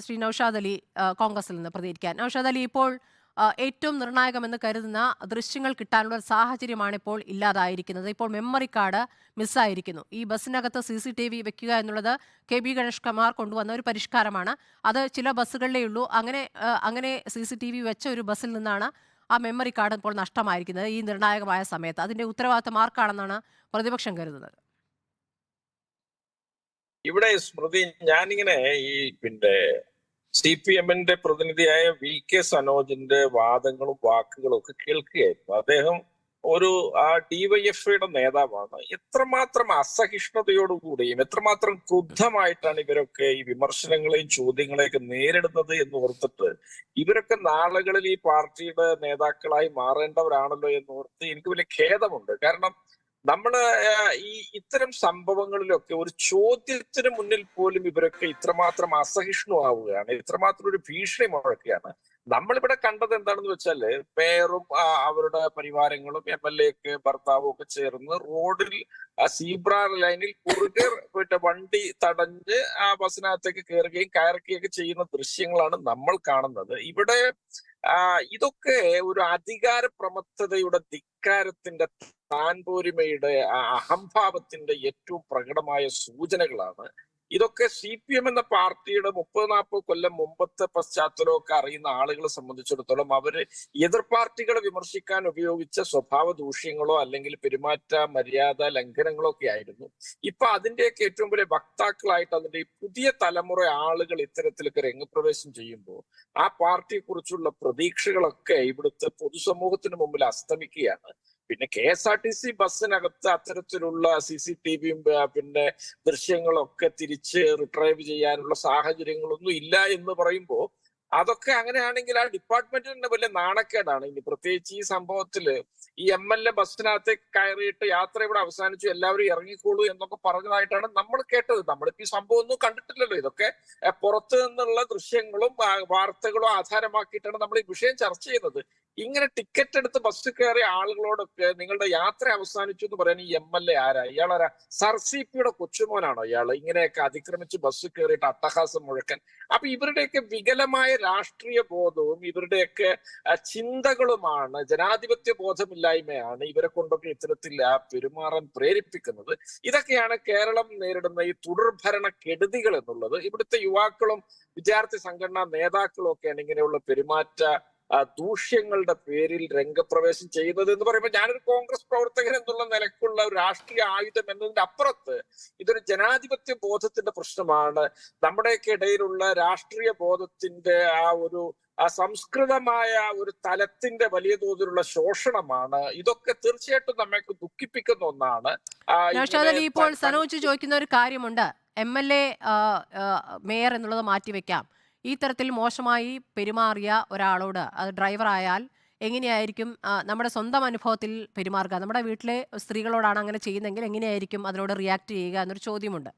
B: ശ്രീ നൌഷാദ് അലി കോൺഗ്രസിൽ നിന്ന് പ്രതികരിക്കാൻ. നൌഷാദ് അലി, ഇപ്പോൾ ഏറ്റവും നിർണായകമെന്ന് കരുതുന്ന ദൃശ്യങ്ങൾ കിട്ടാനുള്ള ഒരു സാഹചര്യമാണ് ഇപ്പോൾ ഇല്ലാതായിരിക്കുന്നത്. ഇപ്പോൾ മെമ്മറി കാർഡ് മിസ്സായിരിക്കുന്നു. ഈ ബസ്സിനകത്ത് CCTV വെക്കുക എന്നുള്ളത് KB ഗണേഷ് കുമാർ കൊണ്ടുവന്ന ഒരു പരിഷ്കാരമാണ്. അത് ചില ബസ്സുകളിലേ ഉള്ളൂ. അങ്ങനെ CCTV വെച്ച ഒരു ബസ്സിൽ നിന്നാണ് ആ മെമ്മറി കാർഡ് ഇപ്പോൾ നഷ്ടമായിരിക്കുന്നത് ഈ നിർണായകമായ സമയത്ത്. അതിന്റെ ഉത്തരവാദിത്തം ആർക്കാണെന്നാണ് പ്രതിപക്ഷം കരുതുന്നത്?
A: ഇവിടെ സ്മൃതി, ഞാനിങ്ങനെ ഈ CPM-ന്റെ പ്രതിനിധിയായ VK സനോജിന്റെ വാദങ്ങളും വാക്കുകളും ഒക്കെ കേൾക്കുകയായിരുന്നു. അദ്ദേഹം ഒരു DYFIയുടെ നേതാവാണ്. എത്രമാത്രം അസഹിഷ്ണുതയോടുകൂടിയും എത്രമാത്രം ക്രുദ്ധമായിട്ടാണ് ഇവരൊക്കെ ഈ വിമർശനങ്ങളെയും ചോദ്യങ്ങളെയൊക്കെ നേരിടുന്നത് എന്ന് ഓർത്തിട്ട് ഇവരൊക്കെ നാളുകളിൽ ഈ പാർട്ടിയുടെ നേതാക്കളായി മാറേണ്ടവരാണല്ലോ എന്ന് ഓർത്ത് എനിക്ക് വലിയ ഖേദമുണ്ട്. കാരണം നമ്മള് ഇത്തരം സംഭവങ്ങളിലൊക്കെ ഒരു ചോദ്യത്തിന് മുന്നിൽ പോലും ഇവരൊക്കെ ഇത്രമാത്രം അസഹിഷ്ണുവാവുകയാണ്, ഇത്രമാത്രം ഒരു ഭീഷണി മുഴക്കുകയാണ്. നമ്മളിവിടെ കണ്ടത് എന്താണെന്ന് വെച്ചാല് പേരും അവരുടെ പരിവാരങ്ങളും MLA ഭർത്താവും ഒക്കെ ചേർന്ന് റോഡിൽ സീബ്ര ലൈനിൽ കുറുകെ വണ്ടി തടഞ്ഞ് ആ ബസ്സിനകത്തേക്ക് കയറുകയും കയറുകയൊക്കെ ചെയ്യുന്ന ദൃശ്യങ്ങളാണ് നമ്മൾ കാണുന്നത്. ഇവിടെ ഇതൊക്കെ ഒരു അധികാര പ്രമത്തതയുടെ, ധിക്കാരത്തിന്റെ, താൻപോരിമയുടെ, അഹംഭാവത്തിന്റെ ഏറ്റവും പ്രകടമായ സൂചനകളാണ്. ഇതൊക്കെ CPM എന്ന പാർട്ടിയുടെ 30-40 കൊല്ലം മുമ്പത്തെ പശ്ചാത്തലമൊക്കെ അറിയുന്ന ആളുകളെ സംബന്ധിച്ചിടത്തോളം അവര് എതിർ പാർട്ടികളെ വിമർശിക്കാൻ ഉപയോഗിച്ച സ്വഭാവ ദൂഷ്യങ്ങളോ അല്ലെങ്കിൽ പെരുമാറ്റ മര്യാദ ലംഘനങ്ങളോ ഒക്കെ ആയിരുന്നു. ഇപ്പൊ അതിന്റെയൊക്കെ ഏറ്റവും വലിയ വക്താക്കളായിട്ട് അതിന്റെ പുതിയ തലമുറ ആളുകൾ ഇത്തരത്തിലൊക്കെ രംഗപ്രവേശം ചെയ്യുമ്പോൾ ആ പാർട്ടിയെ കുറിച്ചുള്ള പ്രതീക്ഷകളൊക്കെ ഇവിടുത്തെ പൊതുസമൂഹത്തിന് മുമ്പിൽ അസ്തമിക്കുകയാണ്. പിന്നെ KSRTC ബസ്സിനകത്ത് അത്തരത്തിലുള്ള CCTV-യും ദൃശ്യങ്ങളൊക്കെ തിരിച്ച് റിട്രൈവ് ചെയ്യാനുള്ള സാഹചര്യങ്ങളൊന്നും ഇല്ല എന്ന് പറയുമ്പോൾ അതൊക്കെ അങ്ങനെയാണെങ്കിൽ ആ ഡിപ്പാർട്ട്മെന്റിന് വലിയ നാണക്കേടാണ്. ഇനി പ്രത്യേകിച്ച് ഈ സംഭവത്തില് ഈ MLA ബസ്സിനകത്തേക്ക് കയറിയിട്ട് യാത്ര ഇവിടെ അവസാനിച്ചു, എല്ലാവരും ഇറങ്ങിക്കോളൂ എന്നൊക്കെ പറഞ്ഞതായിട്ടാണ് നമ്മൾ കേട്ടത്. നമ്മളിപ്പോ ഈ സംഭവം ഒന്നും കണ്ടിട്ടില്ലല്ലോ. ഇതൊക്കെ പുറത്തു നിന്നുള്ള ദൃശ്യങ്ങളും വാർത്തകളും ആധാരമാക്കിയിട്ടാണ് നമ്മൾ ഈ വിഷയം ചർച്ച ചെയ്യുന്നത്. ഇങ്ങനെ ടിക്കറ്റ് എടുത്ത് ബസ് കയറിയ ആളുകളോടൊക്കെ നിങ്ങളുടെ യാത്ര അവസാനിച്ചു എന്ന് പറയാൻ ഈ MLA ആരാ? ഇയാളാരാ? സർസിപിയുടെ കൊച്ചുമോനാണോ ഇയാള്? ഇങ്ങനെയൊക്കെ അതിക്രമിച്ച് ബസ് കയറിയിട്ട് അട്ടഹാസം മുഴക്കാൻ. അപ്പൊ ഇവരുടെയൊക്കെ വികലമായ രാഷ്ട്രീയ ബോധവും ഇവരുടെയൊക്കെ ചിന്തകളുമാണ്, ജനാധിപത്യ ബോധമില്ലായ്മയാണ് ഇവരെ കൊണ്ടൊക്കെ ഇത്തരത്തിൽ പെരുമാറാൻ പ്രേരിപ്പിക്കുന്നത്. ഇതൊക്കെയാണ് കേരളം നേരിടുന്ന ഈ തുടർഭരണ കെടുതികൾ എന്നുള്ളത്. ഇവിടുത്തെ യുവാക്കളും വിദ്യാർത്ഥി സംഘടനാ നേതാക്കളും ഒക്കെയാണ് ഇങ്ങനെയുള്ള പെരുമാറ്റ ദൂഷ്യങ്ങളുടെ പേരിൽ രംഗപ്രവേശം ചെയ്യുന്നത് എന്ന് പറയുമ്പോൾ ഞാനൊരു കോൺഗ്രസ് പ്രവർത്തകൻ എന്നുള്ള നിലക്കുള്ള ഒരു രാഷ്ട്രീയ ആയുധം എന്നതിന്റെ അപ്പുറത്ത് ഇതൊരു ജനാധിപത്യ ബോധത്തിന്റെ പ്രശ്നമാണ്. നമ്മുടെയൊക്കെ ഇടയിലുള്ള രാഷ്ട്രീയ ബോധത്തിന്റെ ആ സംസ്കൃതമായ ഒരു തലത്തിന്റെ വലിയ തോതിലുള്ള ശോഷണമാണ്. ഇതൊക്കെ തീർച്ചയായിട്ടും നമ്മൾക്ക് ദുഃഖിപ്പിക്കുന്ന ഒന്നാണ്.
B: ഇപ്പോൾ സനോജ് ചോദിക്കുന്ന ഒരു കാര്യമുണ്ട്. MLA മേയർ എന്നുള്ളത് മാറ്റിവെക്കാം. ഈ തരത്തിൽ മോശമായി പെരുമാറിയ ഒരാളോട്, അത് ഡ്രൈവർ ആയാൽ എങ്ങനെയായിരിക്കും നമ്മുടെ സ്വന്തം അനുഭവത്തിൽ പെരുമാറുക? നമ്മുടെ വീട്ടിലെ സ്ത്രീകളോടാണ് അങ്ങനെ ചെയ്യുന്നതെങ്കിൽ എങ്ങനെയായിരിക്കും അതിനോട് റിയാക്ട് ചെയ്യുക എന്നൊരു ചോദ്യമുണ്ട്.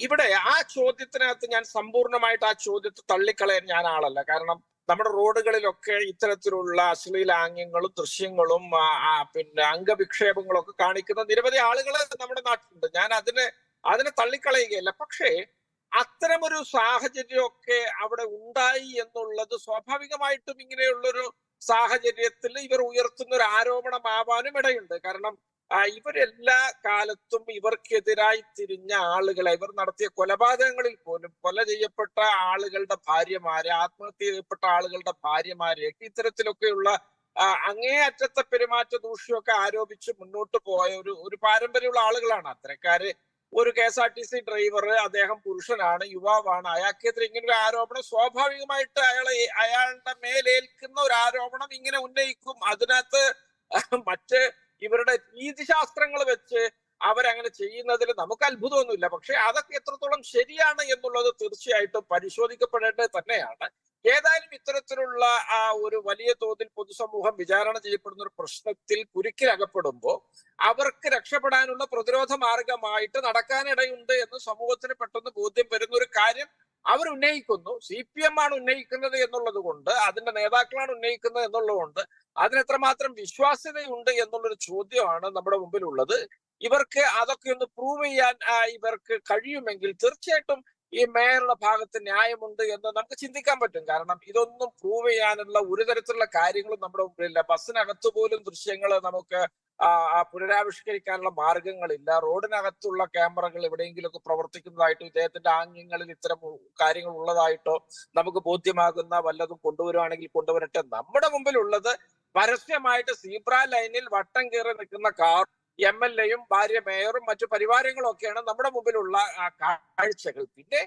A: ഇവിടെ ആ ചോദ്യത്തിനകത്ത് ഞാൻ സമ്പൂർണ്ണമായിട്ട് ആ ചോദ്യത്തെ തള്ളിക്കളയാൻ ഞാൻ ആളല്ല. കാരണം നമ്മുടെ റോഡുകളിലൊക്കെ ഇത്തരത്തിലുള്ള അശ്ലീലാംഗ്യങ്ങളും ദൃശ്യങ്ങളും അംഗവിക്ഷേപങ്ങളും ഒക്കെ കാണിക്കുന്ന നിരവധി ആളുകൾ നമ്മുടെ നാട്ടിലുണ്ട്. ഞാൻ അതിനെ തള്ളിക്കളയുകയല്ല. പക്ഷേ അത്തരമൊരു സാഹചര്യമൊക്കെ അവിടെ ഉണ്ടായി എന്നുള്ളത് സ്വാഭാവികമായിട്ടും ഇങ്ങനെയുള്ളൊരു സാഹചര്യത്തിൽ ഇവർ ഉയർത്തുന്ന ഒരു ആരോപണമാവാനും ഇടയുണ്ട്. കാരണം ഇവരെല്ലാ കാലത്തും ഇവർക്കെതിരായി തിരിഞ്ഞ ആളുകളെ, ഇവർ നടത്തിയ കൊലപാതകങ്ങളിൽ പോലും കൊല ചെയ്യപ്പെട്ട ആളുകളുടെ ഭാര്യമാരെ, ആത്മഹത്യ ചെയ്യപ്പെട്ട ആളുകളുടെ ഭാര്യമാരെയൊക്കെ ഇത്തരത്തിലൊക്കെയുള്ള അങ്ങേയറ്റത്തെ പെരുമാറ്റ ദൂഷ്യമൊക്കെ ആരോപിച്ച് മുന്നോട്ട് പോയ ഒരു പാരമ്പര്യമുള്ള ആളുകളാണ് അത്തരക്കാര്. ഒരു KSRTC ഡ്രൈവർ, അദ്ദേഹം പുരുഷനാണ്, യുവാവാണ്, അയാൾക്കെതിരെ ഇങ്ങനെ ഒരു ആരോപണം സ്വാഭാവികമായിട്ട് അയാളുടെ മേലേൽക്കുന്ന ഒരു ആരോപണം ഇങ്ങനെ ഉന്നയിക്കും. അതിനകത്ത് മറ്റ് ഇവരുടെ രീതിശാസ്ത്രങ്ങൾ വെച്ച് അവരങ്ങനെ ചെയ്യുന്നതിൽ നമുക്ക് അത്ഭുതമൊന്നുമില്ല. പക്ഷെ അതൊക്കെ എത്രത്തോളം ശരിയാണ് എന്നുള്ളത് തീർച്ചയായിട്ടും പരിശോധിക്കപ്പെടേണ്ടത് തന്നെയാണ്. ഏതായാലും ഇത്തരത്തിലുള്ള ആ ഒരു വലിയ തോതിൽ പൊതുസമൂഹം വിചാരണ ചെയ്യപ്പെടുന്ന ഒരു പ്രശ്നത്തിൽ കുരുക്കിലകപ്പെടുമ്പോൾ അവർക്ക് രക്ഷപ്പെടാനുള്ള പ്രതിരോധ മാർഗമായിട്ട് നടക്കാനിടയുണ്ട് എന്ന് സമൂഹത്തിന് പെട്ടെന്ന് ബോധ്യം വരുന്ന ഒരു കാര്യം അവർ ഉന്നയിക്കുന്നു. CPM ആണ് ഉന്നയിക്കുന്നത് എന്നുള്ളത് കൊണ്ട്, അതിന്റെ നേതാക്കളാണ് ഉന്നയിക്കുന്നത് എന്നുള്ളത് കൊണ്ട് അതിന് എത്രമാത്രം വിശ്വാസ്യതയുണ്ട് എന്നുള്ളൊരു ചോദ്യമാണ് നമ്മുടെ മുമ്പിലുള്ളത്. ഇവർക്ക് അതൊക്കെ ഒന്ന് പ്രൂവ് ചെയ്യാൻ ഇവർക്ക് കഴിയുമെങ്കിൽ തീർച്ചയായിട്ടും ഈ മേയറുടെ ഭാഗത്ത് ന്യായമുണ്ട് എന്ന് നമുക്ക് ചിന്തിക്കാൻ പറ്റും. കാരണം ഇതൊന്നും പ്രൂവ് ചെയ്യാനുള്ള ഒരു തരത്തിലുള്ള കാര്യങ്ങളും നമ്മുടെ മുമ്പിലില്ല. ബസ്സിനകത്ത് പോലും ദൃശ്യങ്ങൾ നമുക്ക് പുനരാവിഷ്കരിക്കാനുള്ള മാർഗങ്ങളില്ല. റോഡിനകത്തുള്ള ക്യാമറകൾ എവിടെയെങ്കിലുമൊക്കെ പ്രവർത്തിക്കുന്നതായിട്ടോ ഇദ്ദേഹത്തിന്റെ ആംഗ്യങ്ങളിൽ ഇത്തരം കാര്യങ്ങൾ ഉള്ളതായിട്ടോ നമുക്ക് ബോധ്യമാകുന്ന വല്ലതും കൊണ്ടുവരുവാണെങ്കിൽ കൊണ്ടുവരട്ടെ. നമ്മുടെ മുമ്പിലുള്ളത് പരസ്യമായിട്ട് സീബ്ര ലൈനിൽ വട്ടം കയറി നിൽക്കുന്ന കാർ MLA-യും ഭാര്യ മേയറും മറ്റു പരിവാരങ്ങളും ഒക്കെയാണ് നമ്മുടെ മുമ്പിലുള്ള കാഴ്ചകൾ. പിന്നെ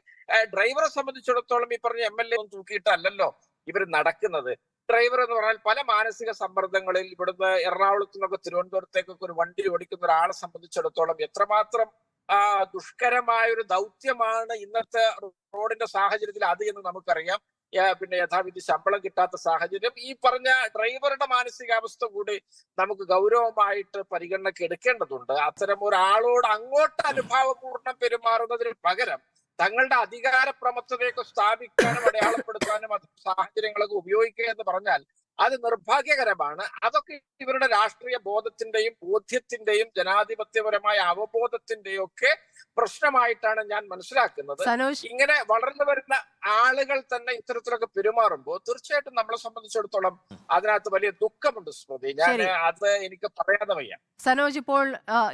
A: ഡ്രൈവറെ സംബന്ധിച്ചിടത്തോളം ഈ പറഞ്ഞ MLA ഒന്നും തൂക്കിയിട്ടല്ലല്ലോ ഇവർ നടക്കുന്നത്. ഡ്രൈവർ എന്ന് പറഞ്ഞാൽ പല മാനസിക സമ്മർദ്ദങ്ങളിൽ ഇവിടുന്ന് എറണാകുളത്തു നിന്നൊക്കെ തിരുവനന്തപുരത്തേക്കൊക്കെ ഒരു വണ്ടി ഓടിക്കുന്ന ഒരാളെ സംബന്ധിച്ചിടത്തോളം എത്രമാത്രം ദുഷ്കരമായ ഒരു ദൗത്യമാണ് ഇന്നത്തെ റോഡിന്റെ സാഹചര്യത്തിൽ അത് എന്ന് നമുക്കറിയാം. പിന്നെ യഥാവിധി ശമ്പളം കിട്ടാത്ത സാഹചര്യം, ഈ പറഞ്ഞ ഡ്രൈവറുടെ മാനസികാവസ്ഥ കൂടി നമുക്ക് ഗൗരവമായിട്ട് പരിഗണനയ്ക്ക് എടുക്കേണ്ടതുണ്ട്. അത്തരം ഒരാളോട് അങ്ങോട്ട് അനുഭാവപൂർണ്ണം പെരുമാറുന്നതിന് പകരം തങ്ങളുടെ അധികാര പ്രമത്തതയൊക്കെ സ്ഥാപിക്കാനും അടയാളപ്പെടുത്താനും സാഹചര്യങ്ങളൊക്കെ ഉപയോഗിക്കുക എന്ന് പറഞ്ഞാൽ അത് നിർഭാഗ്യകരമാണ്. അതൊക്കെ ഇവരുടെ രാഷ്ട്രീയ ബോധത്തിന്റെയും ബോധ്യത്തിന്റെയും ജനാധിപത്യപരമായ അവബോധത്തിന്റെയും ഒക്കെ പ്രശ്നമായിട്ടാണ് ഞാൻ മനസ്സിലാക്കുന്നത്. ഇങ്ങനെ വളർന്നു വരുന്ന ആളുകൾ തന്നെ ഇത്തരത്തിലൊക്കെ പെരുമാറുമ്പോൾ തീർച്ചയായിട്ടും നമ്മളെ സംബന്ധിച്ചിടത്തോളം അതിനകത്ത് വലിയ ദുഃഖമുണ്ട് സ്മൃതി. അത് എനിക്ക് പറയാതെ വയ്യ.
B: സനോജ്, ഇപ്പോൾ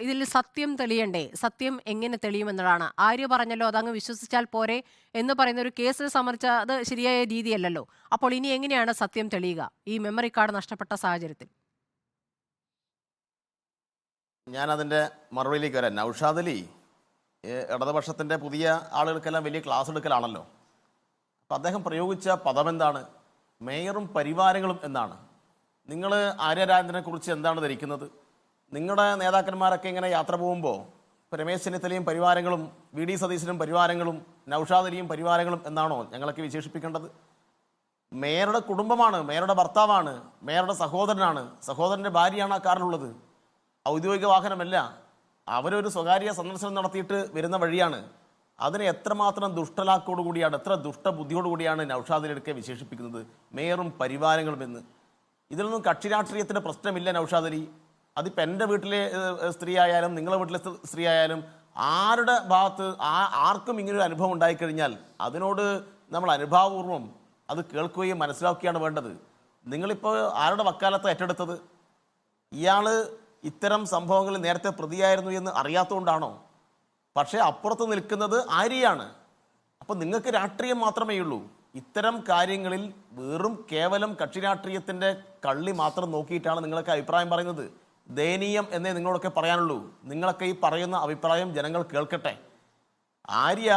B: ഇതിൽ സത്യം തെളിയണ്ടേ? സത്യം എങ്ങനെ തെളിയുമെന്നതാണ്. ആര്യ പറഞ്ഞല്ലോ അതങ്ങ് വിശ്വസിച്ചാൽ പോരെ എന്ന് പറയുന്ന ഒരു കേസിനെ സംബന്ധിച്ച് അത് ശരിയായ രീതിയല്ലല്ലോ. അപ്പോൾ ഇനി എങ്ങനെയാണ് സത്യം തെളിയുക ഈ മെമ്മറി കാർഡ് നഷ്ടപ്പെട്ട സാഹചര്യത്തിൽ?
E: ഞാൻ അതിൻ്റെ മറുപടിയിലേക്ക് വരാം. നൗഷാദ് അലി ഇടതുപക്ഷത്തിൻ്റെ പുതിയ ആളുകൾക്കെല്ലാം വലിയ ക്ലാസ് എടുക്കലാണല്ലോ. അപ്പം അദ്ദേഹം പ്രയോഗിച്ച പദം എന്താണ്? മേയറും പരിവാരങ്ങളും എന്നാണ്. നിങ്ങൾ ആര്യരാജനെ കുറിച്ച് എന്താണ് ധരിക്കുന്നത്? നിങ്ങളുടെ നേതാക്കന്മാരൊക്കെ ഇങ്ങനെ യാത്ര പോകുമ്പോൾ ഇപ്പോൾ രമേശ് ചെന്നിത്തലയും പരിവാരങ്ങളും VD സതീശനും പരിവാരങ്ങളും നൗഷാദ് അലിയും പരിവാരങ്ങളും എന്നാണോ ഞങ്ങളൊക്കെ വിശേഷിപ്പിക്കേണ്ടത്? മേയറുടെ കുടുംബമാണ്, മേയറുടെ ഭർത്താവാണ്, മേയറുടെ സഹോദരനാണ്, സഹോദരൻ്റെ ഭാര്യയാണ് ആ കാറിലുള്ളത്. ഔദ്യോഗിക വാഹനമല്ല. അവരൊരു സ്വകാര്യ സന്ദർശനം നടത്തിയിട്ട് വരുന്ന വഴിയാണ്. അതിനെ എത്രമാത്രം ദുഷ്ടലാക്കോടുകൂടിയാണ്, എത്ര ദുഷ്ടബുദ്ധിയോടുകൂടിയാണ് നൗഷാദ് അലിയൊക്കെ വിശേഷിപ്പിക്കുന്നത് മേയറും പരിവാരങ്ങളും എന്ന്. ഇതിലൊന്നും കക്ഷി രാഷ്ട്രീയത്തിൻ്റെ പ്രശ്നമില്ല നൗഷാദ് അലി. അതിപ്പോൾ എൻ്റെ വീട്ടിലെ സ്ത്രീ ആയാലും നിങ്ങളുടെ വീട്ടിലെ സ്ത്രീ ആയാലും ആരുടെ ഭാഗത്ത് ആർക്കും ഇങ്ങനൊരു അനുഭവം ഉണ്ടായിക്കഴിഞ്ഞാൽ അതിനോട് നമ്മൾ അനുഭാവപൂർവ്വം അത് കേൾക്കുകയും മനസ്സിലാക്കുകയാണ് വേണ്ടത്. നിങ്ങളിപ്പോൾ ആരുടെ വക്കാലത്ത് ഏറ്റെടുത്തത്? ഇയാൾ ഇത്തരം സംഭവങ്ങളിൽ നേരത്തെ പ്രതിയായിരുന്നു എന്ന് അറിയാത്തതുകൊണ്ടാണോ? പക്ഷേ അപ്പുറത്ത് നിൽക്കുന്നത് ആര്യയാണ്. അപ്പോൾ നിങ്ങൾക്ക് രാഷ്ട്രീയം മാത്രമേ ഉള്ളൂ. ഇത്തരം കാര്യങ്ങളിൽ വെറും കേവലം കക്ഷി രാഷ്ട്രീയത്തിൻ്റെ കള്ളി മാത്രം നോക്കിയിട്ടാണ് നിങ്ങളൊക്കെ അഭിപ്രായം പറയുന്നത്. ദയനീയം എന്നേ നിങ്ങളൊക്കെ പറയാനുള്ളൂ. നിങ്ങളൊക്കെ ഈ പറയുന്ന അഭിപ്രായം ജനങ്ങൾ കേൾക്കട്ടെ. ആര്യ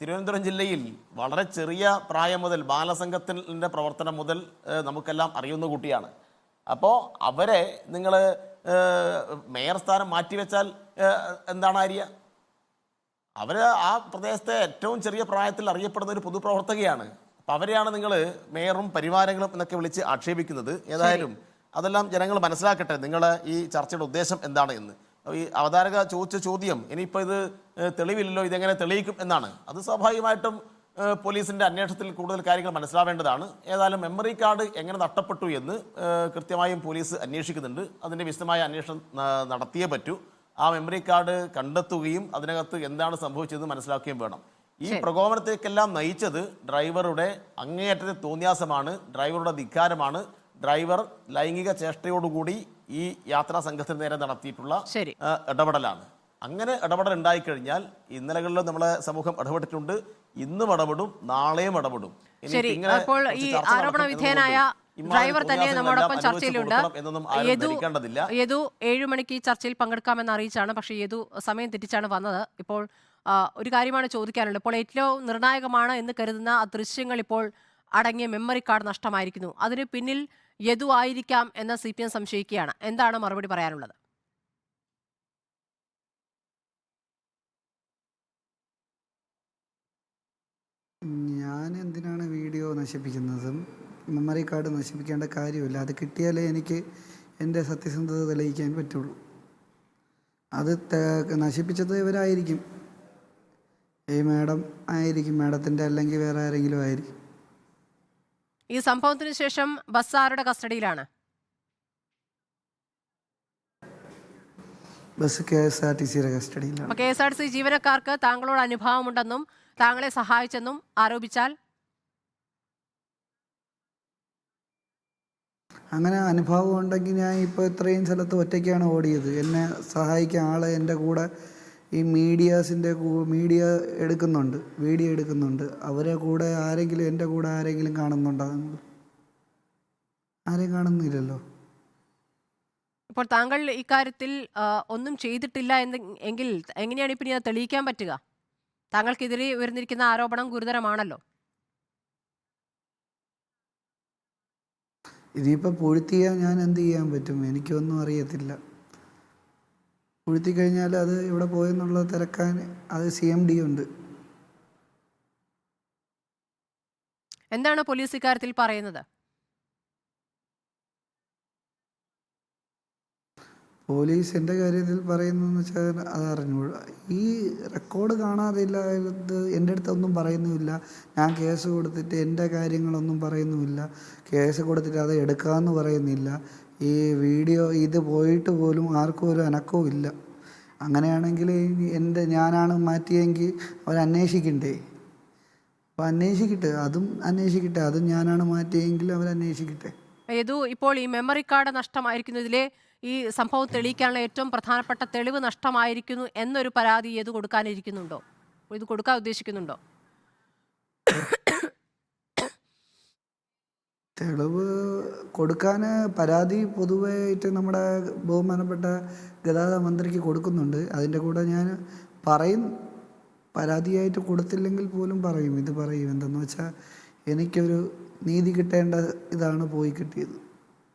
E: തിരുവനന്തപുരം ജില്ലയിൽ വളരെ ചെറിയ പ്രായം മുതൽ ബാലസംഘത്തിൻ്റെ പ്രവർത്തനം മുതൽ നമുക്കെല്ലാം അറിയുന്ന കുട്ടിയാണ്. അപ്പോൾ അവരെ നിങ്ങൾ മേയർ സ്ഥാനം മാറ്റിവെച്ചാൽ എന്താണ് ആര്യ? അവർ ആ പ്രദേശത്തെ ഏറ്റവും ചെറിയ പ്രായത്തിൽ അറിയപ്പെടുന്ന ഒരു പൊതുപ്രവർത്തകയാണ്. അപ്പം അവരെയാണ് നിങ്ങൾ മേയറും പരിവാരങ്ങളും എന്നൊക്കെ വിളിച്ച് ആക്ഷേപിക്കുന്നത്. ഏതായാലും അതെല്ലാം ജനങ്ങൾ മനസ്സിലാക്കട്ടെ നിങ്ങളുടെ ഈ ചർച്ചയുടെ ഉദ്ദേശം എന്താണ് എന്ന്. ഈ അവതാരക ചോദിച്ച ചോദ്യം ഇനിയിപ്പോൾ ഇത് തെളിവില്ലല്ലോ, ഇതെങ്ങനെ തെളിയിക്കും എന്നാണ്. അത് സ്വാഭാവികമായിട്ടും പോലീസിൻ്റെ അന്വേഷണത്തിൽ കൂടുതൽ കാര്യങ്ങൾ മനസ്സിലാവേണ്ടതാണ്. ഏതായാലും മെമ്മറി കാർഡ് എങ്ങനെ നഷ്ടപ്പെട്ടു എന്ന് കൃത്യമായും പോലീസ് അന്വേഷിക്കുന്നുണ്ട്. അതിൻ്റെ വിശദമായ അന്വേഷണം നടത്തിയേ പറ്റൂ. ആ മെമ്മറി കാർഡ് കണ്ടെത്തുകയും അതിനകത്ത് എന്താണ് സംഭവിച്ചതെന്ന് മനസ്സിലാക്കുകയും വേണം. ഈ പ്രകോപനത്തേക്കെല്ലാം നയിച്ചത് ഡ്രൈവറുടെ അങ്ങേയറ്റത്തെ തോന്നിയാസമാണ്, ഡ്രൈവറുടെ ധിക്കാരമാണ്, ഡ്രൈവർ ലൈംഗിക ചേഷ്ടയോടുകൂടി ഈ യാത്രാ സംഘത്തിന് നേരെ നടത്തിയിട്ടുള്ള ഇടപെടലാണ്. അങ്ങനെ ഇടപെടൽ ഉണ്ടായിക്കഴിഞ്ഞാൽ ഇന്നലകളിൽ നമ്മളെ സമൂഹം ഇടപെട്ടിട്ടുണ്ട്, ഇന്നും ഇടപെടും, നാളെയും ഇടപെടും.
B: അപ്പോൾ ഈ ആരോപണ വിധേയനായ ഡ്രൈവർ തന്നെ നമ്മോടൊപ്പം ചർച്ചയിലുണ്ട്. യദു 7 മണിക്ക് ഈ ചർച്ചയിൽ പങ്കെടുക്കാമെന്ന് അറിയിച്ചാണ്. പക്ഷേ യദു സമയം തെറ്റിച്ചാണ് വന്നത്. ഇപ്പോൾ ഒരു കാര്യമാണ് ചോദിക്കാനുള്ളത്. ഇപ്പോൾ ഏറ്റവും നിർണായകമാണ് എന്ന് കരുതുന്ന ആ ദൃശ്യങ്ങൾ ഇപ്പോൾ അടങ്ങിയ മെമ്മറി കാർഡ് നഷ്ടമായിരിക്കുന്നു. അതിന് പിന്നിൽ യദു ആയിരിക്കാം എന്ന് CPM സംശയിക്കുകയാണ്. എന്താണ് മറുപടി പറയാനുള്ളത്?
F: ഞാൻ എന്തിനാണ് വീഡിയോ നശിപ്പിക്കുന്നതും മെമ്മറി കാർഡ് നശിപ്പിക്കേണ്ട കാര്യമില്ല. അത് കിട്ടിയാലേ എനിക്ക് എൻ്റെ സത്യസന്ധത തെളിയിക്കാൻ പറ്റുള്ളൂ. അത് നശിപ്പിച്ചത് ഇവരായിരിക്കും. ഈ മാഡം ആയിരിക്കും, മാഡത്തിൻ്റെ അല്ലെങ്കിൽ വേറെ ആരെങ്കിലും ആയിരിക്കും.
B: ഈ സംഭവത്തിന് ശേഷം ബസ് ആരുടെ കസ്റ്റഡിയിലാണ്?
F: ബസ് KSRTCയുടെ കസ്റ്റഡിയിലാണ്.
B: KSRTC ജീവനക്കാർക്ക് താങ്കളോട് അനുഭാവമുണ്ടെന്നും താങ്കളെ സഹായിച്ചെന്നും ആരോപിച്ചാൽ
F: അങ്ങനെ അനുഭവം ഉണ്ടെങ്കിൽ ഞാൻ ഇപ്പോൾ ഇത്രയും സ്ഥലത്ത് ഒറ്റയ്ക്കാണ് ഓടിയത്. എന്നെ സഹായിക്കാൻ ആളെ എൻ്റെ കൂടെ ഈ മീഡിയ എടുക്കുന്നുണ്ട്, വീഡിയോ എടുക്കുന്നുണ്ട്. അവരെ കൂടെ ആരെങ്കിലും, എൻ്റെ കൂടെ ആരെങ്കിലും കാണുന്നുണ്ടോ? ആരെയും കാണുന്നില്ലല്ലോ.
B: ഇപ്പോൾ താങ്കൾ ഇക്കാര്യത്തിൽ ഒന്നും ചെയ്തിട്ടില്ല എങ്കിൽ എങ്ങനെയാണ് ഇപ്പം ഇത് തെളിയിക്കാൻ പറ്റുക? താങ്കൾക്കെതിരെ ഉയർന്നിരിക്കുന്ന ആരോപണം ഗുരുതരമാണല്ലോ.
F: ഇനിയിപ്പോൾ പൂഴ്ത്തിയാൽ ഞാൻ എന്ത് ചെയ്യാൻ പറ്റും? എനിക്കൊന്നും അറിയത്തില്ല. പൂഴ്ത്തി കഴിഞ്ഞാൽ അത് ഇവിടെ പോയെന്നുള്ളത് തിരക്കാൻ അത് CMD ഉണ്ട്.
B: എന്താണ് പോലീസ് ഇക്കാര്യത്തിൽ പറയുന്നത്?
F: പോലീസ് എൻ്റെ കാര്യത്തിൽ പറയുന്നതെന്ന് വെച്ചാൽ അത് അറിഞ്ഞൂടാ. ഈ റെക്കോർഡ് കാണാതില്ല, എൻ്റെ അടുത്തൊന്നും പറയുന്നുമില്ല. ഞാൻ കേസ് കൊടുത്തിട്ട് എൻ്റെ കാര്യങ്ങളൊന്നും പറയുന്നുമില്ല. കേസ് കൊടുത്തിട്ട് അത് എടുക്കാമെന്ന് പറയുന്നില്ല. ഈ വീഡിയോ ഇത് പോയിട്ട് പോലും ആർക്കും ഒരു അനക്കവും ഇല്ല. അങ്ങനെയാണെങ്കിൽ ഞാനാണ് മാറ്റിയെങ്കിൽ അവരന്വേഷിക്കണ്ടേ? അപ്പോൾ അന്വേഷിക്കട്ടെ. അതും ഞാനാണ് മാറ്റിയെങ്കിൽ അവരന്വേഷിക്കട്ടെ.
B: ഇപ്പോൾ ഈ മെമ്മറി കാർഡ് നഷ്ടമായിരിക്കുന്നതിലെ ഈ സംഭവം തെളിയിക്കാനുള്ള ഏറ്റവും പ്രധാനപ്പെട്ട തെളിവ് നഷ്ടമായിരിക്കുന്നു എന്നൊരു പരാതി ഇത് കൊടുക്കാനിരിക്കുന്നുണ്ടോ? ഇത് കൊടുക്കാൻ ഉദ്ദേശിക്കുന്നുണ്ടോ?
F: തെളിവ് കൊടുക്കാൻ പരാതി പൊതുവായിട്ട് നമ്മുടെ ബഹുമാനപ്പെട്ട ഗതാഗത മന്ത്രിക്ക് കൊടുക്കുന്നുണ്ട്. അതിൻ്റെ കൂടെ ഞാൻ പറയും, പരാതിയായിട്ട് കൊടുത്തില്ലെങ്കിൽ പോലും പറയും. ഇത് പറയും എന്തെന്ന് വെച്ചാൽ, എനിക്കൊരു നീതി കിട്ടേണ്ട ഇതാണ് പോയി കിട്ടിയത്.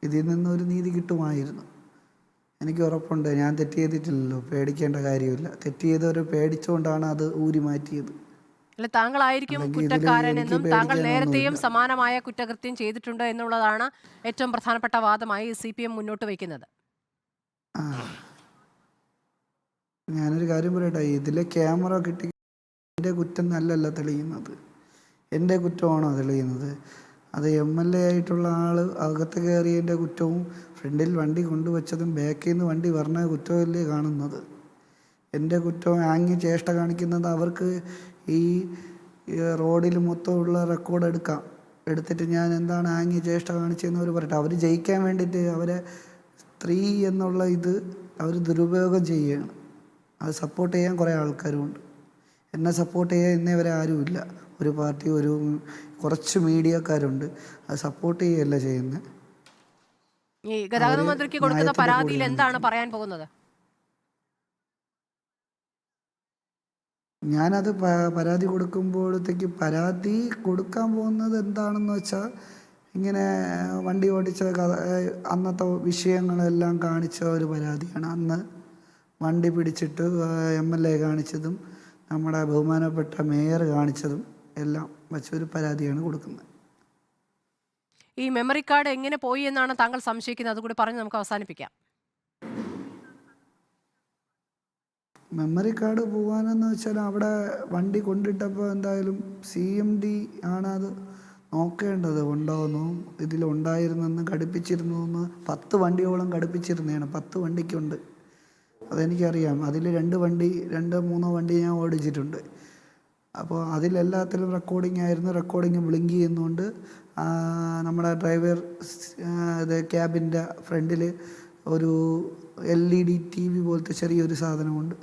F: ഇതിൽ നിന്നൊരു നീതി കിട്ടുമായിരുന്നു. എനിക്ക് ഉറപ്പുണ്ട്. ഞാൻ തെറ്റ് ചെയ്തിട്ടില്ലല്ലോ, പേടിക്കേണ്ട കാര്യമില്ല. തെറ്റ് ചെയ്തവർ പേടിച്ചുകൊണ്ടാണ് അത് ഊരി മാറ്റിയത്.
B: അല്ല, താങ്കളായിരിക്കും കുറ്റക്കാരൻ എന്നും താങ്കൾ നേരത്തെയും സമാനമായ കുറ്റകൃത്യം ചെയ്തിട്ടുണ്ട് എന്നുള്ളതാണ് ഏറ്റവും പ്രധാനപ്പെട്ട വാദമായി CPM മുന്നോട്ട് വയ്ക്കുന്നത്.
F: ഞാനൊരു കാര്യം പറയട്ടെ, ഇതിലെ ക്യാമറ കിട്ടി എൻ്റെ കുറ്റം നല്ലല്ല തെളിയുന്നത്, എൻ്റെ കുറ്റമാണോ തെളിയുന്നത്? അത് MLA ആയിട്ടുള്ള ആൾ അകത്ത് കയറിയതിൻ്റെ കുറ്റവും ഫ്രണ്ടിൽ വണ്ടി കൊണ്ടുവച്ചതും ബാക്കിൽ നിന്ന് വണ്ടി പറഞ്ഞ കുറ്റമല്ലേ കാണുന്നത്. എൻ്റെ കുറ്റം ആംഗ്യ ചേഷ്ട കാണിക്കുന്നത് അവർക്ക് ഈ റോഡിൽ മൊത്തമുള്ള റെക്കോർഡ് എടുത്തിട്ട് ഞാൻ എന്താണ് ആംഗ്യ ചേഷ്ട കാണിച്ചതെന്ന് അവർ പറയട്ടെ. അവർ ജയിക്കാൻ വേണ്ടിയിട്ട് അവരെ സ്ത്രീ എന്നുള്ള ഇത് അവർ ദുരുപയോഗം ചെയ്യുകയാണ്. അത് സപ്പോർട്ട് ചെയ്യാൻ കുറേ ആൾക്കാരുമുണ്ട്. എന്നെ സപ്പോർട്ട് ചെയ്യാൻ ഇന്നേ വരെ ആരുമില്ല. ഒരു പാർട്ടി, കുറച്ച് മീഡിയക്കാരുണ്ട്. അത് സപ്പോർട്ട് ചെയ്യുകയല്ല ചെയ്യുന്നത്.
B: ഈ ഗതാഗത മന്ത്രിക്ക് കൊടുക്കുന്ന പരാതിയിൽ എന്താണ് പറയാൻ പോകുന്നത്?
F: ഞാനത് പരാതി കൊടുക്കുമ്പോഴത്തേക്ക് പരാതി കൊടുക്കാൻ പോകുന്നത് എന്താണെന്ന് വെച്ചാൽ, ഇങ്ങനെ വണ്ടി ഓടിച്ച അന്നത്തെ വിഷയങ്ങളെല്ലാം കാണിച്ച ഒരു പരാതിയാണ്. അന്ന് വണ്ടി പിടിച്ചിട്ട് MLA കാണിച്ചതും നമ്മുടെ ബഹുമാനപ്പെട്ട മേയർ കാണിച്ചതും എല്ലാം വെച്ചൊരു പരാതിയാണ് കൊടുക്കുന്നത്.
B: ഈ മെമ്മറി കാർഡ് എങ്ങനെ പോയി എന്നാണ് താങ്കൾ സംശയിക്കുന്നത്? അതുകൂടി പറഞ്ഞ് നമുക്ക് അവസാനിപ്പിക്കാം.
F: മെമ്മറി കാർഡ് പോകാനെന്ന് വെച്ചാൽ, അവിടെ വണ്ടി കൊണ്ടിട്ടപ്പോൾ എന്തായാലും CMD ആണ് അത് നോക്കേണ്ടത്. ഉണ്ടോയെന്നോ ഇതിലുണ്ടായിരുന്നെന്ന് ഘടിപ്പിച്ചിരുന്നു 10 വണ്ടിയോളം ഘടിപ്പിച്ചിരുന്നതാണ്. 10 വണ്ടിക്കുണ്ട്, അതെനിക്കറിയാം. അതിൽ 2-3 വണ്ടി ഞാൻ ഓടിച്ചിട്ടുണ്ട്. അപ്പോൾ അതിലെല്ലാത്തിലും റെക്കോർഡിങ് ബ്ലിങ്ക് ചെയ്യുന്നുണ്ട്. നമ്മുടെ ഡ്രൈവർ ക്യാബിൻ്റെ ഫ്രണ്ടിൽ ഒരു LED TV പോലത്തെ ചെറിയൊരു സാധനമുണ്ട്.